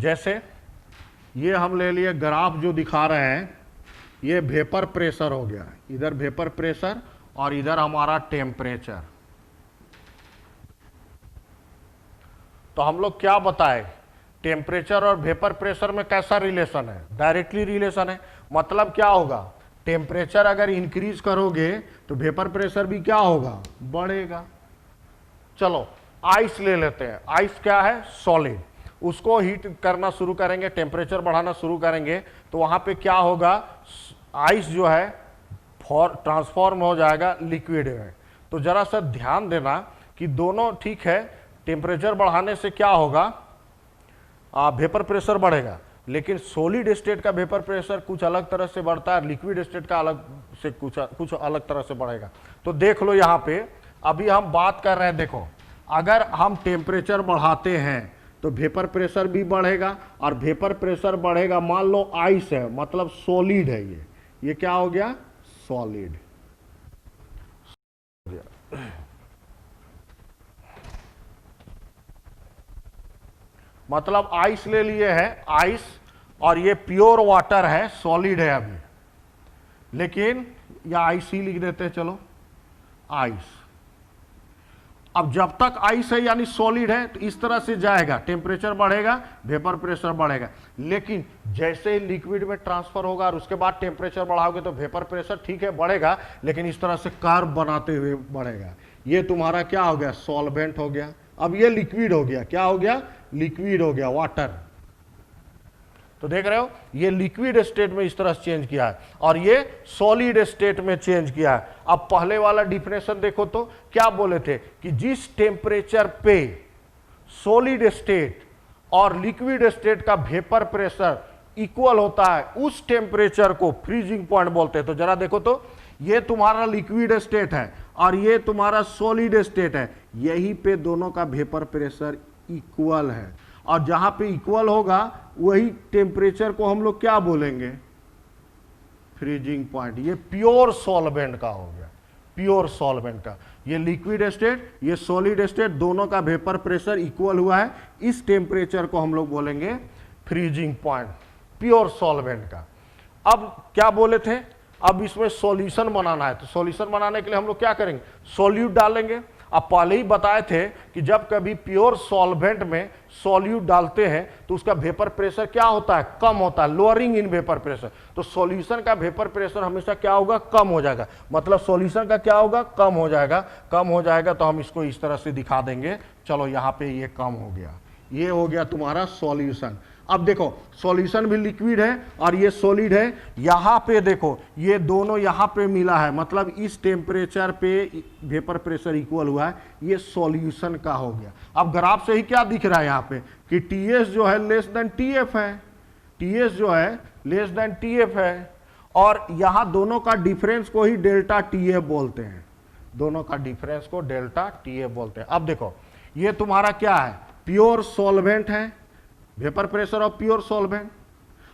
जैसे ये हम ले लिए ग्राफ जो दिखा रहे हैं, ये वेपर प्रेशर हो गया, इधर वेपर प्रेशर और इधर हमारा टेम्परेचर। तो हम लोग क्या बताए, टेम्परेचर और वेपर प्रेशर में कैसा रिलेशन है, डायरेक्टली रिलेशन है। मतलब क्या होगा, टेम्परेचर अगर इंक्रीज करोगे तो वेपर प्रेशर भी क्या होगा, बढ़ेगा। चलो आइस ले लेते हैं। आइस क्या है, सॉलिड। उसको हीट करना शुरू करेंगे, टेम्परेचर बढ़ाना शुरू करेंगे तो वहां पे क्या होगा, आइस जो है ट्रांसफॉर्म हो जाएगा लिक्विड में। तो जरा सा ध्यान देना कि दोनों ठीक है, टेम्परेचर बढ़ाने से क्या होगा, वेपर प्रेशर बढ़ेगा, लेकिन सॉलिड स्टेट का वेपर प्रेशर कुछ अलग तरह से बढ़ता है, लिक्विड स्टेट का अलग से कुछ अलग तरह से बढ़ेगा। तो देख लो यहाँ पे अभी हम बात कर रहे हैं, देखो अगर हम टेम्परेचर बढ़ाते हैं तो वेपर प्रेशर भी बढ़ेगा, और वेपर प्रेशर बढ़ेगा, मान लो आइस है मतलब सॉलिड है, ये क्या हो गया, सॉलिड। मतलब आइस ले लिए है, आइस, और ये प्योर वाटर है, सॉलिड है अभी, लेकिन या आइस ही लिख देते हैं, चलो आइस। अब जब तक आइस है यानी सॉलिड है तो इस तरह से जाएगा, टेम्परेचर बढ़ेगा, वेपर प्रेशर बढ़ेगा। लेकिन जैसे ही लिक्विड में ट्रांसफर होगा और उसके बाद टेम्परेचर बढ़ाओगे तो वेपर प्रेशर ठीक है बढ़ेगा, लेकिन इस तरह से कर्व बनाते हुए बढ़ेगा। ये तुम्हारा क्या हो गया, सॉल्वेंट हो गया। अब ये लिक्विड हो गया, क्या हो गया, लिक्विड हो गया, वाटर। तो देख रहे हो, ये लिक्विड स्टेट में इस तरह से चेंज किया है और ये सॉलिड स्टेट में चेंज किया है। अब पहले वाला डिफिनेशन देखो तो क्या बोले थे कि जिस टेम्परेचर पे सॉलिड स्टेट और लिक्विड स्टेट का वेपर प्रेशर इक्वल होता है उस टेम्परेचर को फ्रीजिंग पॉइंट बोलते हैं। तो जरा देखो तो, ये तुम्हारा लिक्विड स्टेट है और ये तुम्हारा सॉलिड स्टेट है, यहीं पे दोनों का वेपर प्रेशर इक्वल है, और जहां पे इक्वल होगा वही टेम्परेचर को हम लोग क्या बोलेंगे, फ्रीजिंग पॉइंट। ये प्योर सॉल्वेंट का हो गया, प्योर सॉल्वेंट का। ये लिक्विड स्टेट, ये सॉलिड स्टेट, दोनों का वेपर प्रेशर इक्वल हुआ है, इस टेम्परेचर को हम लोग बोलेंगे फ्रीजिंग पॉइंट, प्योर सॉल्वेंट का। अब क्या बोले थे, अब इसमें सॉल्यूशन बनाना है, तो सॉल्यूशन बनाने के लिए हम लोग क्या करेंगे, सॉल्यूट डालेंगे। अब पहले ही बताए थे कि जब कभी प्योर सॉल्वेंट में सॉल्यूट डालते हैं तो उसका वेपर प्रेशर क्या होता है, कम होता है, लोअरिंग इन वेपर प्रेशर। तो सॉल्यूशन का वेपर प्रेशर हमेशा क्या होगा, कम हो जाएगा। मतलब सॉल्यूशन का क्या होगा, कम हो जाएगा। कम हो जाएगा तो हम इसको इस तरह से दिखा देंगे, चलो यहाँ पे ये कम हो गया, ये हो गया तुम्हारा सॉल्यूशन। अब देखो सॉल्यूशन भी लिक्विड है और ये सॉलिड है, यहां पे देखो ये दोनों यहां पे मिला है, मतलब इस टेम्परेचर पे वेपर प्रेशर इक्वल हुआ है, ये सॉल्यूशन का हो गया। अब ग्राफ से ही क्या दिख रहा है यहाँ पे कि टीएस जो है लेस देन टीएफ है, टीएस जो है लेस देन टीएफ है, और यहां दोनों का डिफरेंस को ही डेल्टा टीएफ बोलते हैं, दोनों का डिफरेंस को डेल्टा टीएफ बोलते हैं। अब देखो ये तुम्हारा क्या है, प्योर सॉल्वेंट है, vapour pressure of pure solvent,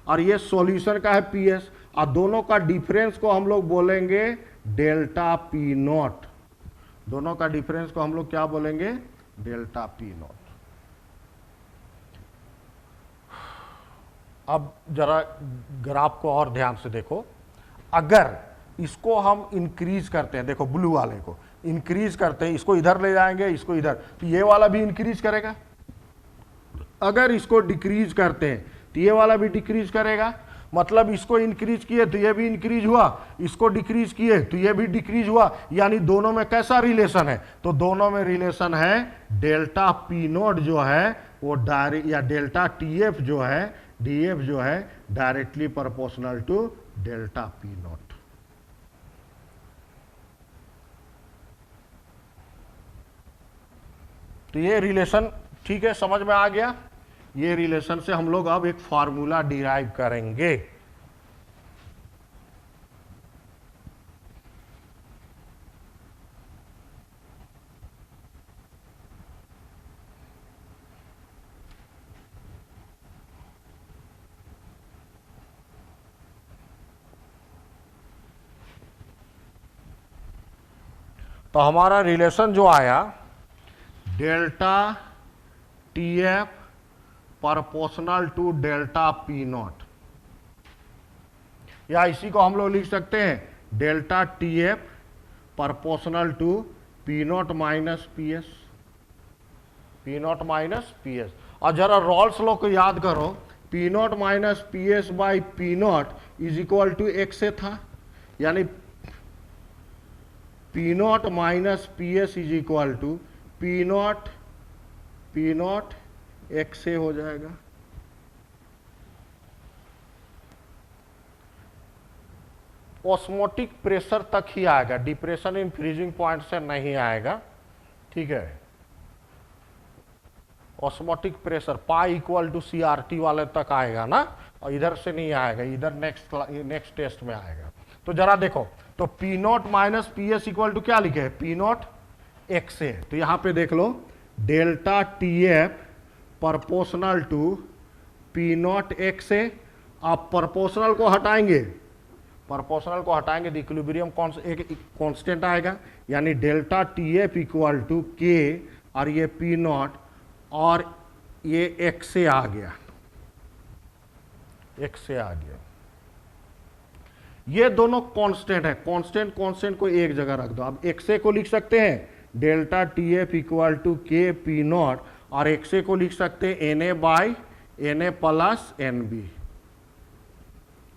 और ये सॉल्यूशन का है पीएस, और दोनों का डिफरेंस को हम लोग बोलेंगे डेल्टा पी नॉट, दोनों का डिफरेंस को हम लोग क्या बोलेंगे, डेल्टा पी नॉट। अब जरा ग्राफ को और ध्यान से देखो, अगर इसको हम इंक्रीज करते हैं, देखो ब्लू वाले को इंक्रीज करते हैं, इसको इधर ले जाएंगे, इसको इधर, तो ये वाला भी इंक्रीज करेगा। अगर इसको डिक्रीज करते हैं तो ये वाला भी डिक्रीज करेगा, मतलब इसको इंक्रीज किए तो ये भी इंक्रीज हुआ, इसको डिक्रीज किए तो ये भी डिक्रीज हुआ, यानी दोनों में कैसा रिलेशन है, तो दोनों में रिलेशन है डेल्टा पी नोट जो है वो डायरेक्ट, या डेल्टा टीएफ जो है, डीएफ जो है directly proportional to delta P naught. तो ये रिलेशन ठीक है, समझ में आ गया। ये रिलेशन से हम लोग अब एक फार्मूला डिराइव करेंगे। तो हमारा रिलेशन जो आया delta TF proportional to delta P naught, या इसी को हम लोग लिख सकते हैं delta T F proportional to P not minus P S, P not minus P S. और जरा रॉल्स लॉ को याद करो, P not minus P S by P naught is equal to X से था, यानी P not minus P S is equal to P not X से हो जाएगा। ऑस्मोटिक प्रेशर तक ही आएगा, डिप्रेशन इन फ्रीजिंग पॉइंट से नहीं आएगा, ठीक है। Osmotic pressure pi equal to C R T वाले तक आएगा ना, और इधर से नहीं आएगा, इधर नेक्स्ट टेस्ट में आएगा। तो जरा देखो, तो P not minus P S equal to क्या लिखे हैं, पी नॉट एक्स है। तो यहां पे देख लो delta T F proportional to P not X है। आप प्रोपोर्शनल को हटाएंगे, प्रोपोर्शनल को हटाएंगे तो इक्विलिब्रियम एक कांस्टेंट आएगा, यानी delta T F equal to K, और ये पी नॉट और ये एक्स से आ गया, एक्स से आ गया। ये दोनों कांस्टेंट है, कांस्टेंट को एक जगह रख दो। अब एक्स को लिख सकते हैं delta T F equal to K P naught, और एक्स को लिख सकते हैं N A by N A plus N B,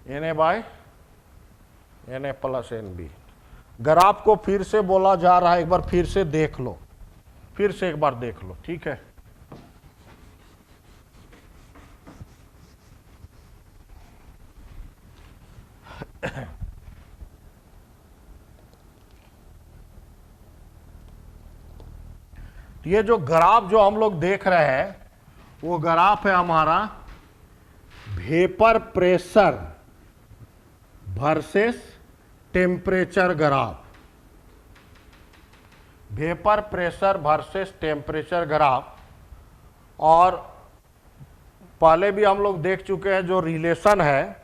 N A by N A plus N B. Graph को फिर से बोला जा रहा है, एक बार फिर से देख लो, फिर से एक बार देख लो, ठीक है। ये जो ग्राफ जो हम लोग देख रहे हैं, वो ग्राफ है हमारा vapour pressure versus temperature graph, vapour pressure versus temperature graph. और पहले भी हम लोग देख चुके हैं जो रिलेशन है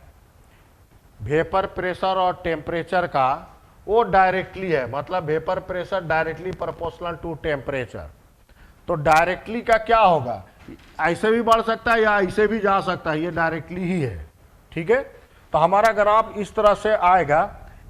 वेपर प्रेशर और टेम्परेचर का, वो डायरेक्टली है, मतलब vapour pressure directly proportional to temperature. तो डायरेक्टली का क्या होगा, ऐसे भी बढ़ सकता है या ऐसे भी जा सकता है, ये डायरेक्टली ही है, ठीक है। तो हमारा ग्राफ इस तरह से आएगा।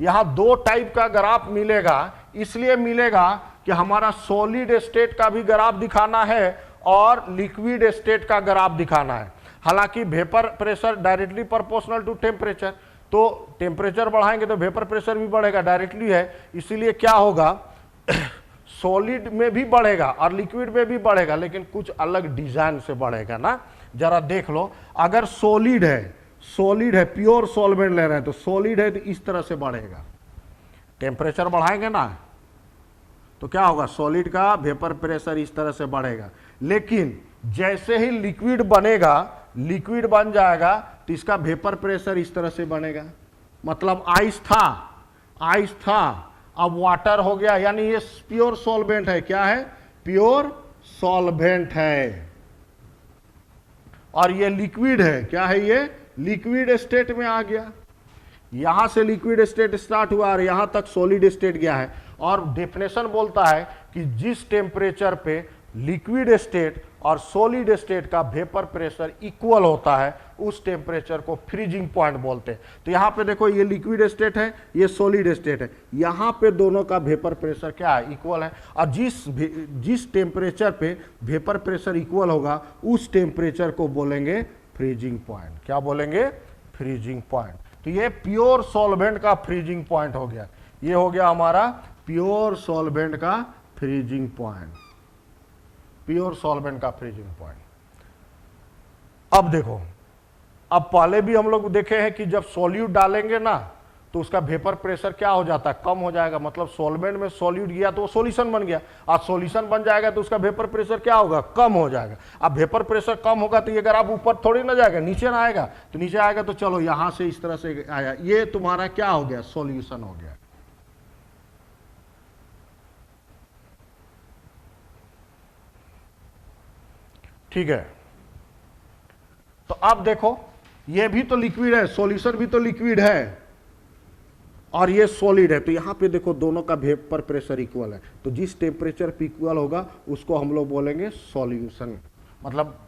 यहां दो टाइप का ग्राफ मिलेगा, इसलिए मिलेगा कि हमारा सॉलिड स्टेट का भी ग्राफ दिखाना है और लिक्विड स्टेट का ग्राफ दिखाना है। हालांकि vapour pressure directly proportional to temperature, तो टेम्परेचर बढ़ाएंगे तो वेपर प्रेशर भी बढ़ेगा, डायरेक्टली है, इसीलिए क्या होगा सॉलिड में भी बढ़ेगा और लिक्विड में भी बढ़ेगा, लेकिन कुछ अलग डिजाइन से बढ़ेगा ना। जरा देख लो, अगर सॉलिड है, प्योर सॉल्वेंट ले रहे हैं, तो सॉलिड है तो इस तरह से बढ़ेगा। टेम्परेचर बढ़ाएंगे ना तो क्या होगा, सॉलिड का वेपर प्रेशर इस तरह से बढ़ेगा। लेकिन जैसे ही लिक्विड बनेगा, लिक्विड बन जाएगा, तो इसका वेपर प्रेशर इस तरह से बनेगा। मतलब आइस था, अब वाटर हो गया, यानी ये प्योर सॉल्वेंट है। क्या है, प्योर सॉल्वेंट है। और ये लिक्विड है, क्या है, ये लिक्विड स्टेट में आ गया। यहां से लिक्विड स्टेट स्टार्ट हुआ और यहां तक सॉलिड स्टेट गया है। और डेफिनेशन बोलता है कि जिस टेम्परेचर पे लिक्विड स्टेट और सॉलिड स्टेट का वेपर प्रेशर इक्वल होता है, उस टेम्परेचर को फ्रीजिंग पॉइंट बोलते हैं। तो यहां पे देखो, ये लिक्विड स्टेट है, ये सॉलिड स्टेट है, यहां पे दोनों का वेपर प्रेशर क्या है, इक्वल है। और जिस टेम्परेचर पे वेपर प्रेशर इक्वल होगा, उस टेम्परेचर को बोलेंगे फ्रीजिंग पॉइंट। क्या बोलेंगे, फ्रीजिंग पॉइंट। तो ये प्योर सॉल्वेंट का फ्रीजिंग पॉइंट हो गया। ये हो गया हमारा प्योर सॉल्वेंट का फ्रीजिंग पॉइंट, प्योर सॉल्वेंट का फ्रीजिंग पॉइंट। अब देखो, अब पहले भी हम लोग देखे हैं कि जब सॉल्यूट डालेंगे ना, तो उसका वेपर प्रेशर क्या हो जाता है, कम हो जाएगा। मतलब सॉल्वेंट में सॉल्यूट गया तो वो सॉल्यूशन बन गया, और सॉल्यूशन बन जाएगा तो उसका वेपर प्रेशर क्या होगा, कम हो जाएगा। अब वेपर प्रेशर कम होगा तो ये अगर आप ऊपर थोड़ी ना जाएगा, नीचे ना आएगा। तो नीचे आएगा तो चलो यहां से इस तरह से आया, ये तुम्हारा क्या हो गया, सॉल्यूशन हो गया। ठीक है। तो अब देखो, ये भी तो लिक्विड है, सॉल्यूशन भी तो लिक्विड है, और ये सॉलिड है। तो यहां पे देखो, दोनों का वेपर प्रेशर इक्वल है। तो जिस टेम्परेचर पे इक्वल होगा, उसको हम लोग बोलेंगे सॉल्यूशन। मतलब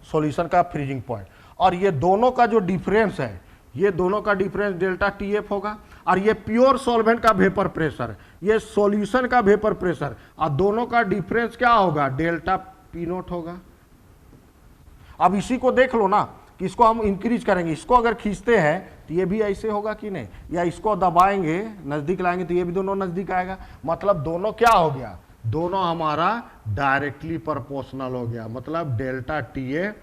सॉल्यूशन का फ्रीजिंग पॉइंट, और ये दोनों का जो डिफरेंस है, ये दोनों का डिफरेंस डेल्टा टीएफ होगा, और ये प्योर सॉल्वेंट का वेपर प्रेशर, ये सॉल्यूशन का वेपर प्रेशर, और दोनों का डिफरेंस क्या होगा, डेल्टा पी नोट होगा। अब इसी को देख लो ना कि इसको हम इंक्रीज करेंगे, इसको अगर खींचते हैं तो ये भी ऐसे होगा कि नहीं, या इसको दबाएंगे नजदीक लाएंगे तो ये भी दोनों नजदीक आएगा, मतलब दोनों क्या हो गया, दोनों हमारा डायरेक्टली प्रोपोर्शनल हो गया, मतलब delta T A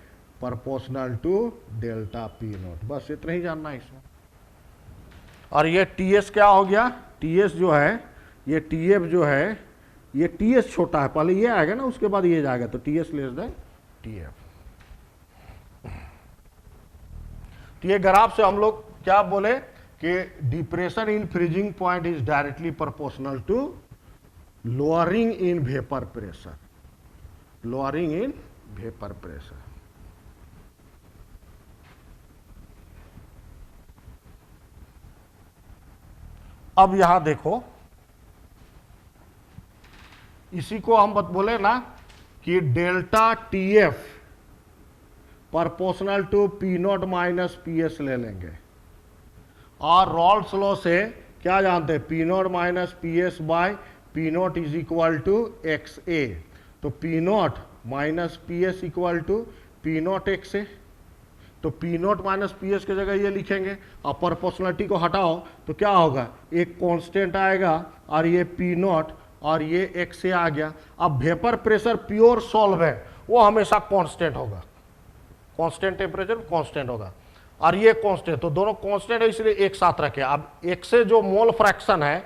proportional to delta P naught. बस इतना ही जानना है इसमें। और ये टी एस क्या हो गया, टी एस जो है, ये टी एफ जो है, ये टी एस छोटा है, पहले ये आएगा ना उसके बाद ये जाएगा, तो T S less than T F. तो ये ग्राफ से हम लोग क्या बोले कि depression in freezing point is directly proportional to lowering in vapour pressure, lowering in vapour pressure. अब यहां देखो, इसी को हम बोले ना कि delta T F proportional to P not minus P S ले लेंगे, और रॉल्स लॉ से क्या जानते हैं, P not minus P S by P naught is equal to X A, तो P not minus P S equal to P not X A, तो P not minus P S की जगह ये लिखेंगे, और प्रोपोर्शनलिटी को हटाओ तो क्या होगा, एक कांस्टेंट आएगा और ये पी नॉट और ये एक्स ए आ गया। अब वेपर प्रेशर प्योर सॉल्वेंट वो हमेशा कांस्टेंट होगा, कांस्टेंट टेम्परेचर कांस्टेंट होगा, और ये कांस्टेंट, तो दोनों कांस्टेंट है इसलिए एक साथ रखे। अब एक से जो मोल फ्रैक्शन है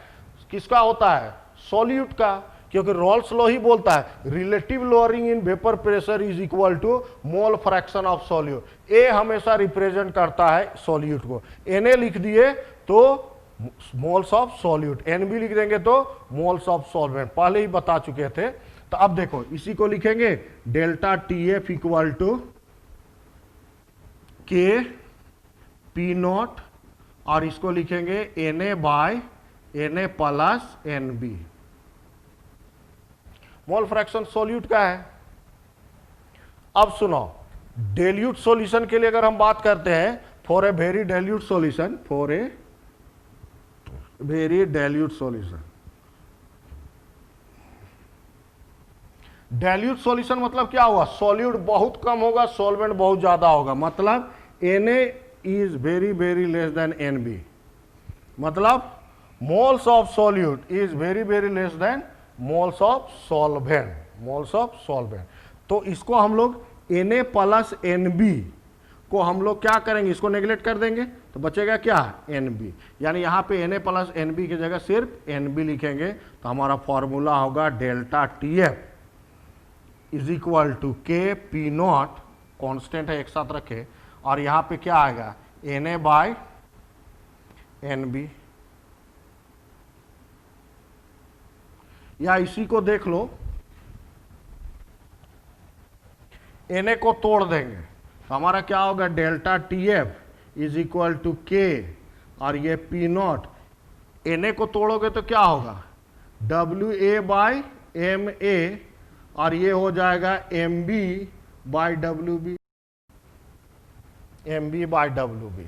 किसका होता है, सॉल्यूट का, क्योंकि रॉल्स लॉ ही बोलता है relative lowering in vapour pressure is equal to mole fraction of solute. A हमेशा रिप्रेजेंट करता है सॉल्यूट को, एन ए लिख दिए तो moles of solute, N B लिख देंगे तो मोल्स ऑफ सॉल्वेंट, पहले ही बता चुके थे। तो अब देखो इसी को लिखेंगे delta T F equal to K P naught, और इसको लिखेंगे N A by N A plus N B. Mole fraction solute का है। अब सुनो, डेल्यूट सॉल्यूशन के लिए अगर हम बात करते हैं, for a very dilute solution, for a very dilute solution, dilute solution मतलब क्या हुआ, सॉल्यूट बहुत कम होगा, सॉल्वेंट बहुत ज्यादा होगा, मतलब Na is very very less than Nb, मतलब moles of solute is very very less than moles of solvent, moles of solvent. तो इसको हम लोग Na प्लस Nb को हम लोग क्या करेंगे, इसको नेग्लेक्ट कर देंगे तो बचेगा क्या, Nb, यानी यहाँ पे Na प्लस Nb की जगह सिर्फ Nb लिखेंगे, तो हमारा फॉर्मूला होगा delta T F is equal to K P naught, constant है एक साथ रखे, और यहाँ पे क्या आएगा Na बाय Nb, या इसी को देख लो, Na को तोड़ देंगे तो हमारा क्या होगा, delta T F is equal to K, और ये पी नॉट, Na को तोड़ोगे तो क्या होगा, W A by M A, और ये हो जाएगा M B by W B, M B by W B.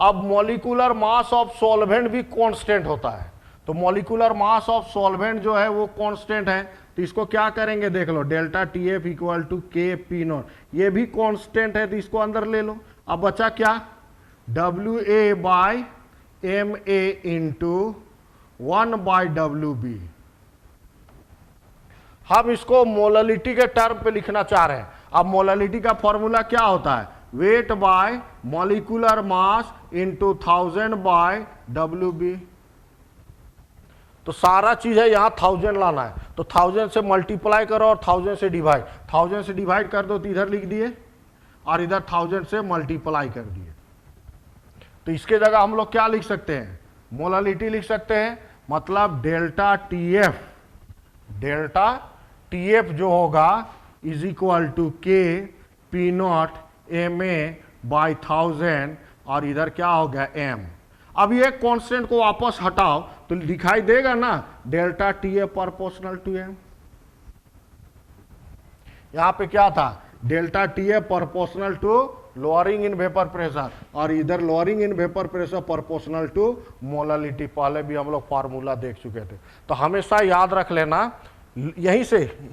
अब मॉलिक्यूलर मास ऑफ सॉल्वेंट भी कांस्टेंट होता है, तो मॉलिक्यूलर मास ऑफ सॉल्वेंट जो है वो कांस्टेंट है, तो इसको क्या करेंगे देख लो, delta T F equal to K P not, ये भी कांस्टेंट है तो इसको अंदर ले लो। अब बचा क्या, W A by M A into 1 by W B. हम इसको मोलालिटी के टर्म पे लिखना चाह रहे हैं। अब मोलालिटी का फॉर्मूला क्या होता है, weight by molecular mass into 1000 by W B. तो सारा चीज है यहाँ 1000 लाना है, तो 1000 से मल्टीप्लाई करो और 1000 से डिवाइड, 1000 से डिवाइड कर दो तो इधर लिख दिए, और इधर 1000 से मल्टीप्लाई कर दिए। तो इसके जगह हम लोग क्या लिख सकते हैं, मोलालिटी लिख सकते हैं, मतलब delta T F, delta T F जो होगा is equal to K P naught M A by 1000, और इधर क्या हो गया एम। अब ये कांस्टेंट को वापस हटाओ तो दिखाई देगा ना delta T A proportional to M. यहाँ पे क्या था, delta T A proportional to lowering in vapour pressure, और इधर lowering in vapour pressure proportional to molality. पहले भी हम लोग फार्मूला देख चुके थे। तो हमेशा याद रख लेना, यहीं से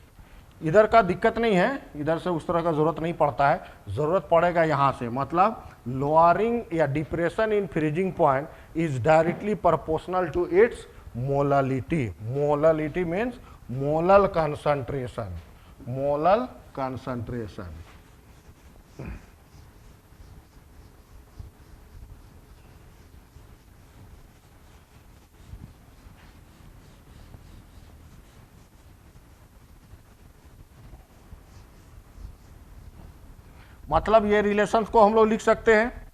इधर का दिक्कत नहीं है, इधर से उस तरह का जरूरत नहीं पड़ता है, जरूरत पड़ेगा यहाँ से। मतलब लोअरिंग या depression in freezing point is directly proportional to its molality. Molality means molal concentration, molal concentration. मतलब ये रिलेशंस को हम लोग लिख सकते हैं,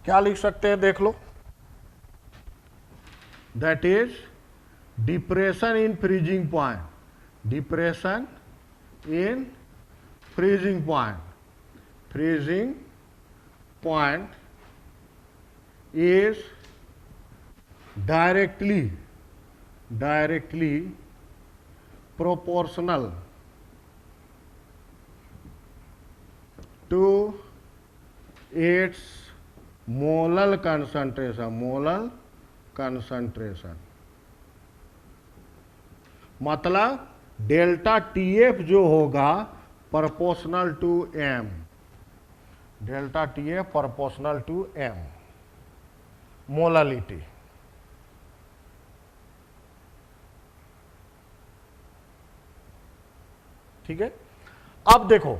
क्या लिख सकते हैं देख लो, that is depression in freezing point, depression in freezing point, freezing point is directly proportional to its molal concentration, molal concentration. मतलब डेल्टा टी एफ जो होगा proportional to M, delta T F proportional to M molality. ठीक है, अब देखो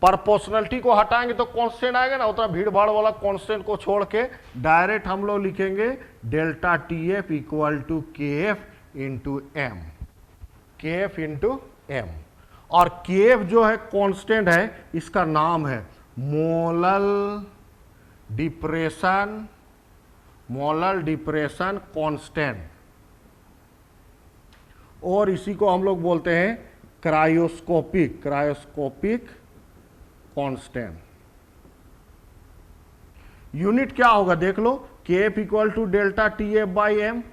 proportionality को हटाएंगे तो कांस्टेंट आएगा ना, उतना भीड़ भाड़ वाला कांस्टेंट को छोड़ के डायरेक्ट हम लोग लिखेंगे delta T F equal to K F into M, K F into M. और के एफ जो है कांस्टेंट है, इसका नाम है molal depression, molal depression constant, और इसी को हम लोग बोलते हैं क्रायोस्कोपिक, क्रायोस्कोपिक कांस्टेंट। यूनिट क्या होगा देख लो, K F equal to delta T F by M,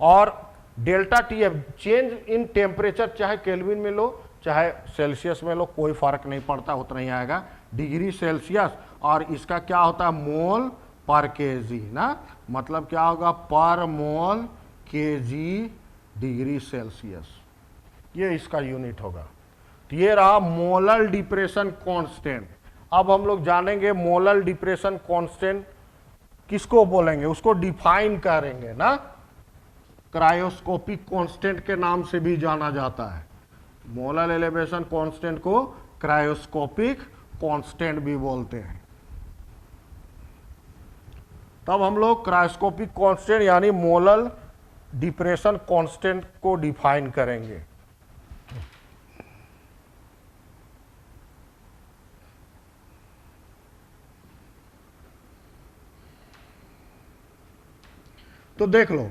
और delta T F change in temperature चाहे केल्विन में लो चाहे सेल्सियस में लो, कोई फर्क नहीं पड़ता, उतना ही आएगा, डिग्री सेल्सियस। और इसका क्या होता है, मोल पर केजी ना, मतलब क्या होगा, पर मोल केजी डिग्री सेल्सियस, ये इसका यूनिट होगा। तो ये रहा मोलल डिप्रेशन कांस्टेंट। अब हम लोग जानेंगे मोलल डिप्रेशन कांस्टेंट किसको बोलेंगे, उसको डिफाइन करेंगे ना, क्रायोस्कोपिक कांस्टेंट के नाम से भी जाना जाता है। मोलल एलिवेशन कांस्टेंट को क्रायोस्कोपिक कांस्टेंट भी बोलते हैं। तब हम लोग क्रायोस्कोपिक कांस्टेंट यानी मोलल डिप्रेशन कांस्टेंट को डिफाइन करेंगे। तो देख लो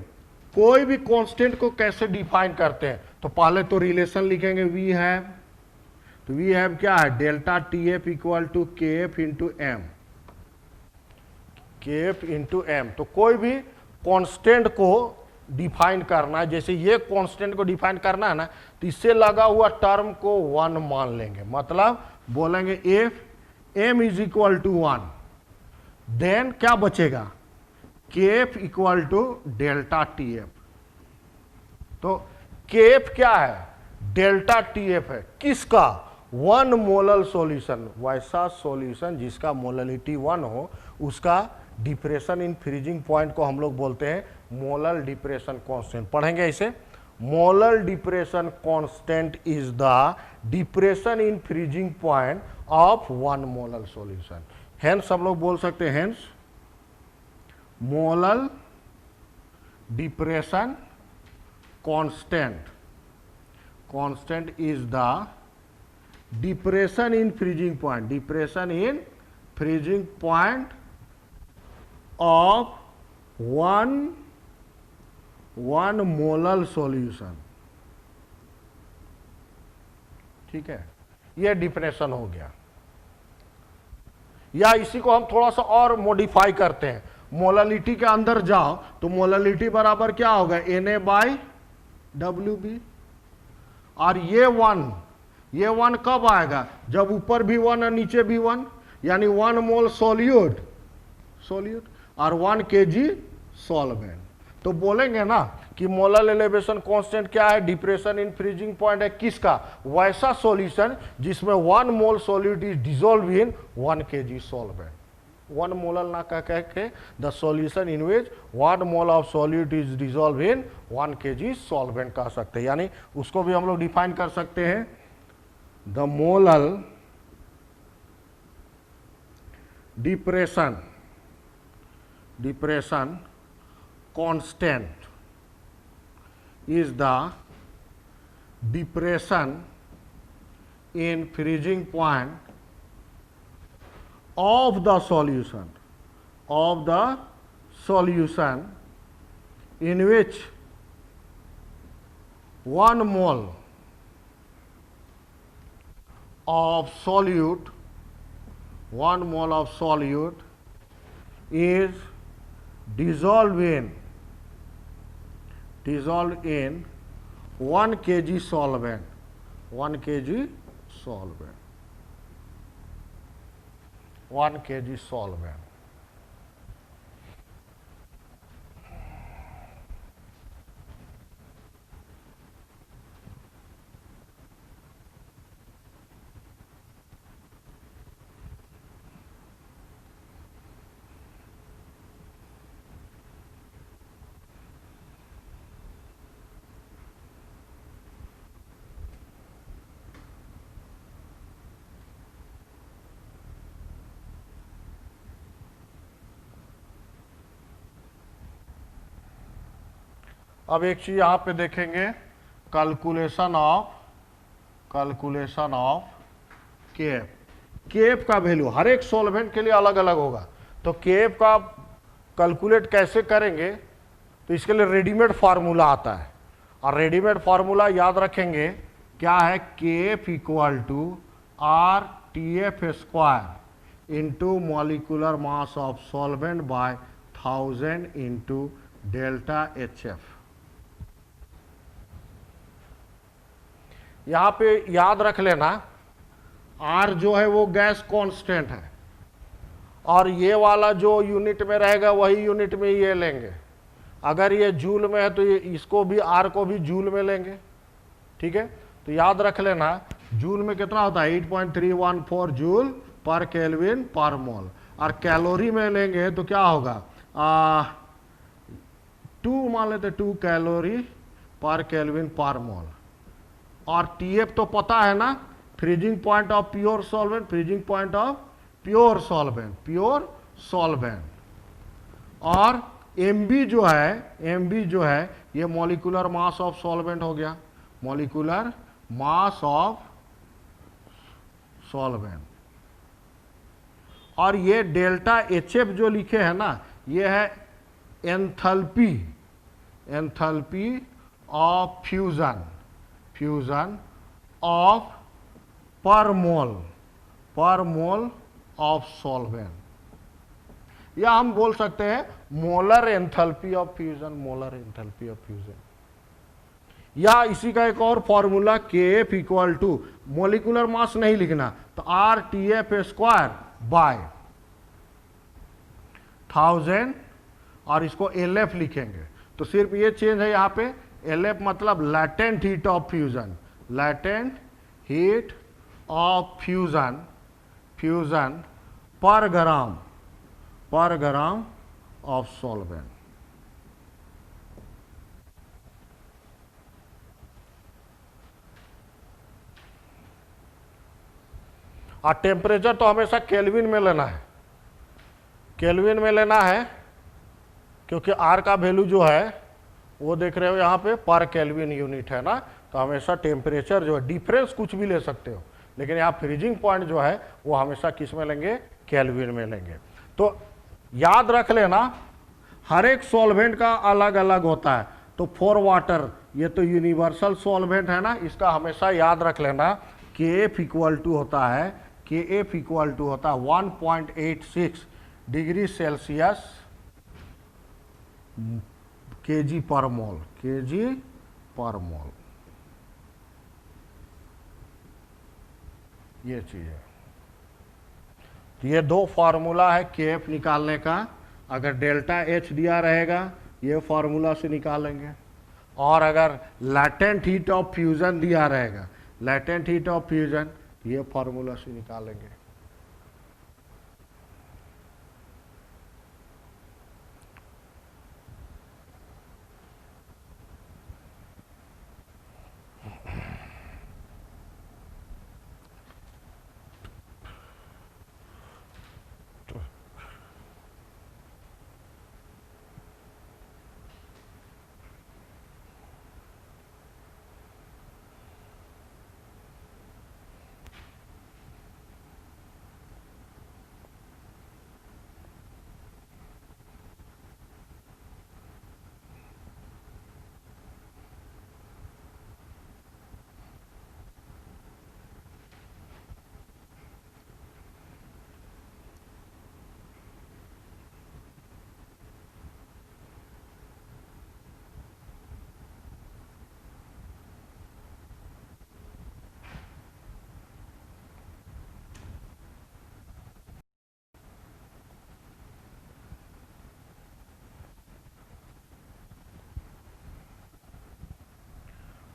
कोई भी कांस्टेंट को कैसे डिफाइन करते हैं, तो पहले तो रिलेशन लिखेंगे, वी हैव, तो वी हैव क्या है, delta T F equal to K F into M, K F into M. तो कोई भी कांस्टेंट को डिफाइन करना है, जैसे ये कांस्टेंट को डिफाइन करना है ना, तो इससे लगा हुआ टर्म को 1 मान लेंगे, मतलब बोलेंगे F M is equal to 1, then क्या बचेगा, K F equal to delta T F. तो के एफ क्या है, डेल्टा टी एफ है, किसका, 1 मोलल सॉल्यूशन, वैसा सॉल्यूशन जिसका मोललिटी 1 हो, उसका डिप्रेशन इन फ्रीजिंग पॉइंट को हम लोग बोलते हैं मोलल डिप्रेशन कांस्टेंट। पढ़ेंगे इसे, molal depression constant is the depression in freezing point of 1 molal solution. Hence हम लोग बोल सकते हैं, hence molal depression constant, constant is the depression in freezing point, depression in freezing point of 1 molal solution. ठीक है, यह definition हो गया। या इसी को हम थोड़ा सा और मॉडिफाई करते हैं, मोलालिटी के अंदर जाओ तो मोलालिटी बराबर क्या होगा, Na बाई डब्ल्यू बी, और ये वन कब आएगा? जब ऊपर भी 1 और नीचे भी 1, यानी 1 मोल सॉल्यूट और 1 kg सॉल्वेंट। तो बोलेंगे ना कि मोलर एलिवेशन कांस्टेंट क्या है? डिप्रेशन इन फ्रीजिंग पॉइंट है किसका? वैसा सॉल्यूशन जिसमें 1 मोल solute is dissolve in 1 kg solvent. 1 molar ना कह के the solution in which 1 mole of solute is dissolve in 1 kg solvent कह सकते हैं। यानी उसको भी हम लोग डिफाइन कर सकते हैं, the molar depression constant is the depression in freezing point of the solution in which 1 mole of solute is dissolved in 1 kg solvent, 1 kg solvent। अब एक चीज यहां पे देखेंगे, कैलकुलेशन ऑफ केएफ का वैल्यू हर एक सॉल्वेंट के लिए अलग अलग होगा। तो केएफ का कैलकुलेट कैसे करेंगे? तो इसके लिए रेडीमेड फार्मूला आता है, और रेडीमेड फार्मूला याद रखेंगे क्या है? KF equal to R T F square into molecular mass of solvent by 1000 into delta H F. यहां पे याद रख लेना, आर जो है वो गैस कांस्टेंट है, और ये वाला जो यूनिट में रहेगा वही यूनिट में ये लेंगे। अगर ये जूल में है तो ये इसको भी, आर को भी जूल में लेंगे। ठीक है, तो याद रख लेना जूल में कितना होता है? 8.314 जूल पर केल्विन पर मोल। और कैलोरी में लेंगे तो क्या होगा? 2 मान लेते, 2 कैलोरी पर केल्विन पर मोल। और टीएफ तो पता है ना, freezing point of pure solvent, freezing point of pure solvent. और एमबी जो है ये मॉलिक्यूलर मास ऑफ सॉल्वेंट हो गया, मॉलिक्यूलर मास ऑफ सॉल्वेंट। और ये डेल्टा एचएफ जो लिखे हैं ना, ये है एंथैल्पी ऑफ फ्यूजन ऑफ पर मोल ऑफ सॉल्वेंट, या हम बोल सकते हैं मोलर एंथैल्पी ऑफ फ्यूजन। या इसी का एक और formula KF equal to, molecular mass नहीं लिखना, तो R T F square by 1000, और इसको एलएफ लिखेंगे। तो सिर्फ ये चेंज है यहाँ पे, एलएफ मतलब लैटेंट हीट ऑफ फ्यूजन पर ग्राम ऑफ सॉल्वेंट। और टेम्परेचर तो हमेशा केल्विन में लेना है, क्योंकि आर का वैल्यू जो है वो देख रहे हो यहाँ पे पर केल्विन यूनिट है ना। तो हमेशा टेम्परेचर जो है, डिफरेंस कुछ भी ले सकते हो, लेकिन यहाँ फ्रीजिंग पॉइंट जो है वो हमेशा किस में लेंगे? केल्विन में लेंगे। तो याद रख लेना हर एक सॉल्वेंट का अलग अलग होता है। तो फॉर वाटर ये तो यूनिवर्सल सॉल्वेंट है ना, इसका हमेशा याद रख लेना केएफ इक्वल टू होता है 1.86 डिग्री सेल्सियस केजी पर मोल। ये चीज़ है। तो ये दो फार्मूला है KF निकालने का। अगर डेल्टा H दिया रहेगा ये फार्मूला से निकालेंगे, और अगर लैटेंट हीट ऑफ फ्यूजन दिया रहेगा, लैटेंट हीट ऑफ फ्यूजन, ये फार्मूला से निकालेंगे।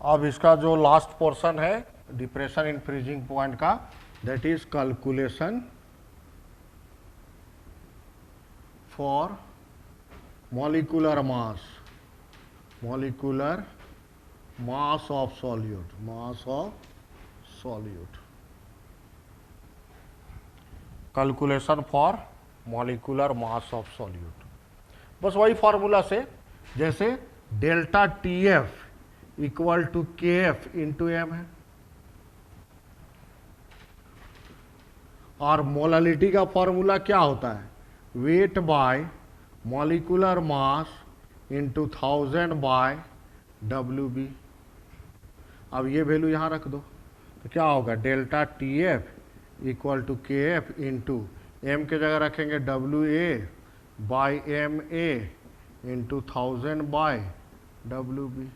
अब इसका जो लास्ट पोर्शन है डिप्रेशन इन फ्रीजिंग पॉइंट का, that is calculation for molecular mass, molecular mass of solute, mass of solute, calculation for molecular mass of solute. बस वही फॉर्मूला से, जैसे delta TF equal to KF into m है, और molality का formula क्या होता है, weight by molecular mass into 1000 by WB। अब ये वैल्यू यहाँ रख दो तो क्या होगा, delta TF equal to KF into M के जगह रखेंगे WA by MA into 1000 by WB।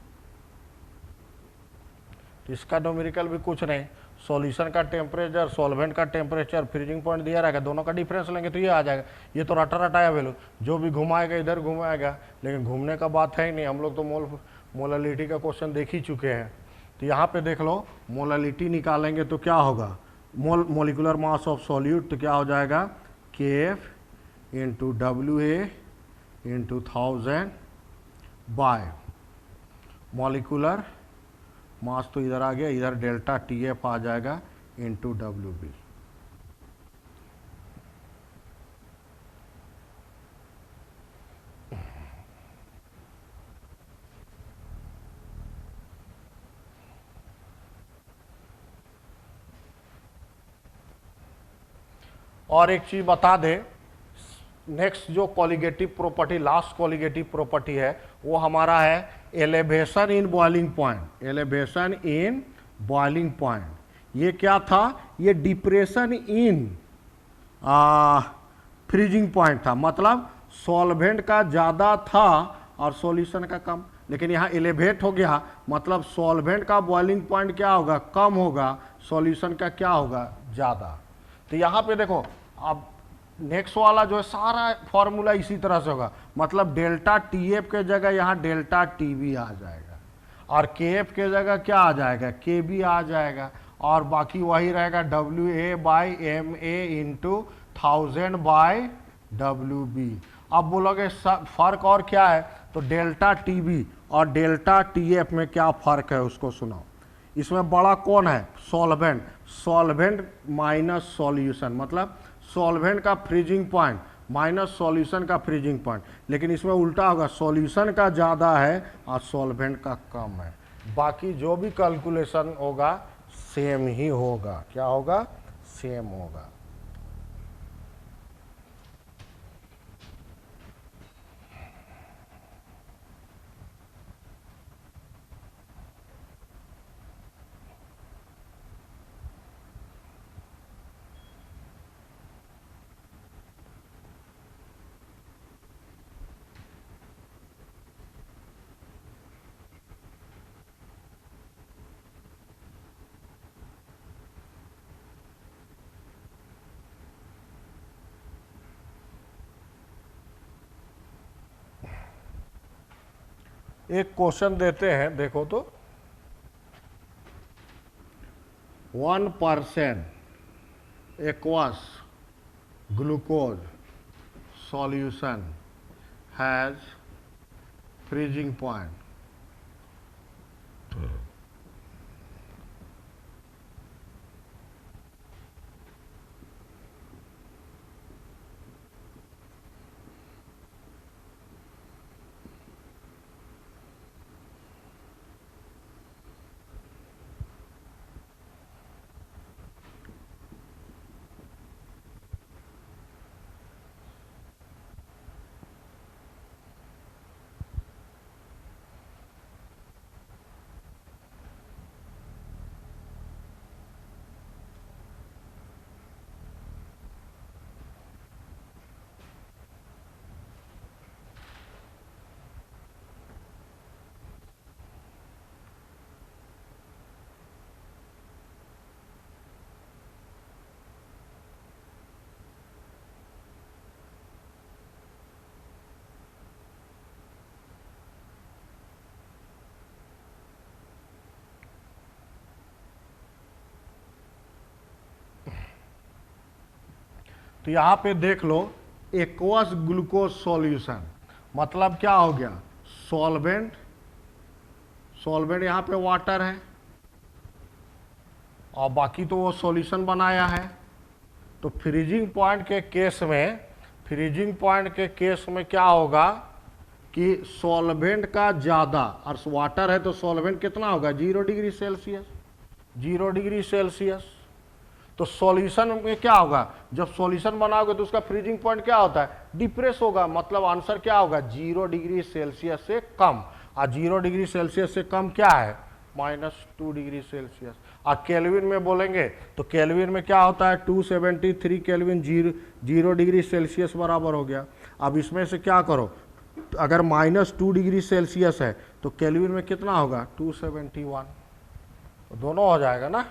इसका न्यूमेरिकल भी कुछ नहीं, सॉल्यूशन का टेम्परेचर, सॉल्वेंट का टेम्परेचर, फ्रीजिंग पॉइंट दिया रहेगा, दोनों का डिफरेंस लेंगे तो ये आ जाएगा। ये तो रटा रटाया वैल्यू, जो भी घुमाएगा इधर घुमाएगा, लेकिन घूमने का बात है ही नहीं। हम लोग तो मोलालिटी का क्वेश्चन देख ही चुके हैं। तो यहाँ पे देख लो, मोलालिटी निकालेंगे तो क्या होगा, मोलिकुलर मास ऑफ सॉल्यूट, तो क्या हो जाएगा KF into WA into 1000 bye molecular मास, तो इधर आ गया, इधर डेल्टा TF आ जाएगा इंटू WB। और एक चीज बता दे, नेक्स्ट जो colligative property, last colligative property है, वो हमारा है elevation in boiling point, elevation in boiling point. ये क्या था, ये डिप्रेशन इन फ्रीजिंग पॉइंट था, मतलब सॉल्वेंट का ज़्यादा था और सॉल्यूशन का कम। लेकिन यहाँ एलिवेट हो गया, मतलब सॉल्वेंट का बॉइलिंग पॉइंट क्या होगा, कम होगा, सॉल्यूशन का क्या होगा, ज़्यादा। तो यहाँ पे देखो, अब नेक्स्ट वाला जो है सारा फॉर्मूला इसी तरह से होगा, मतलब डेल्टा TF के जगह यहाँ डेल्टा TB आ जाएगा, और KF के जगह क्या आ जाएगा, KB आ जाएगा, और बाकी वही रहेगा WA by MA into 1000 by WB। अब बोलोगे फर्क और क्या है, तो डेल्टा TB और डेल्टा TF में क्या फर्क है उसको सुनाओ। इसमें बड़ा कौन है, सॉल्वेंट, सॉल्वेंट माइनस सॉल्यूशन, मतलब सॉल्वेंट का फ्रीजिंग पॉइंट माइनस सॉल्यूशन का फ्रीजिंग पॉइंट। लेकिन इसमें उल्टा होगा, सॉल्यूशन का ज़्यादा है और सॉल्वेंट का कम है। बाकी जो भी कैलकुलेशन होगा सेम ही होगा, क्या होगा, सेम होगा। एक क्वेश्चन देते हैं, देखो तो 1% aqueous glucose solution has freezing point. तो यहां पे देख लो एक्वस ग्लूकोज सॉल्यूशन मतलब क्या हो गया, सॉल्वेंट, सॉल्वेंट यहां पे वाटर है और बाकी तो वो सॉल्यूशन बनाया है। तो फ्रीजिंग पॉइंट के केस में, फ्रीजिंग पॉइंट के केस में क्या होगा कि सॉल्वेंट का ज़्यादा, और वाटर है तो सॉल्वेंट कितना होगा 0 डिग्री सेल्सियस, 0 डिग्री सेल्सियस। तो सॉल्यूशन में क्या होगा, जब सॉल्यूशन बनाओगे तो उसका फ्रीजिंग पॉइंट क्या होता है, डिप्रेस होगा, मतलब आंसर क्या होगा 0 डिग्री सेल्सियस से कम। और 0 डिग्री सेल्सियस से कम क्या है -2 डिग्री सेल्सियस। और केल्विन में बोलेंगे तो केल्विन में क्या होता है 273 केल्विन, 0 डिग्री सेल्सियस बराबर हो गया। अब इसमें से क्या करो, अगर -2 डिग्री सेल्सियस है तो केल्विन में कितना होगा 271, तो दोनों हो जाएगा ना,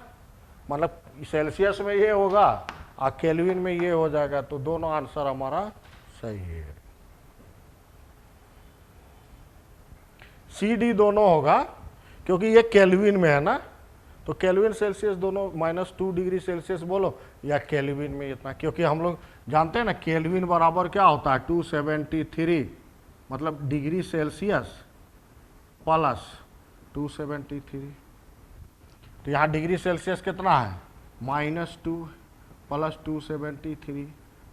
मतलब सेल्सियस में ये होगा और केल्विन में ये हो जाएगा, तो दोनों आंसर हमारा सही है। सी डी दोनों होगा क्योंकि ये केल्विन में है ना, तो केल्विन सेल्सियस दोनों -2 डिग्री सेल्सियस बोलो या केल्विन में इतना, क्योंकि हम लोग जानते हैं ना केल्विन बराबर क्या होता है 273, मतलब डिग्री सेल्सियस प्लस 273। तो यहाँ डिग्री सेल्सियस कितना है -2 प्लस 273,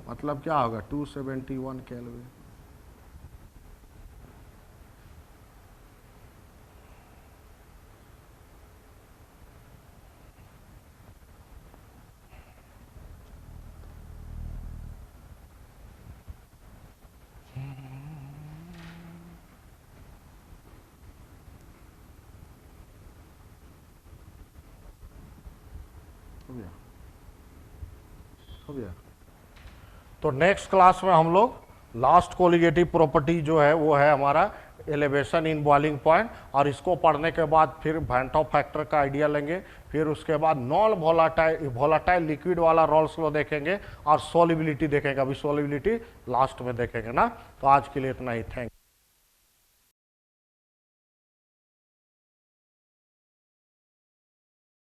मतलब क्या होगा 271 केल्विन। हो गया। तो नेक्स्ट क्लास में हम लोग लास्ट कोलिगेटिव प्रॉपर्टी जो है वो है हमारा एलिवेशन इन बॉइलिंग पॉइंट, और इसको पढ़ने के बाद फिर वैन टॉप फैक्टर का आइडिया लेंगे, फिर उसके बाद नॉन वोलाटाइल लिक्विड वाला रोल्स लो देखेंगे और सॉल्युबिलिटी देखेंगे। अभी सॉल्युबिलिटी लास्ट में देखेंगे ना। तो आज के लिए इतना ही, थैंक यू।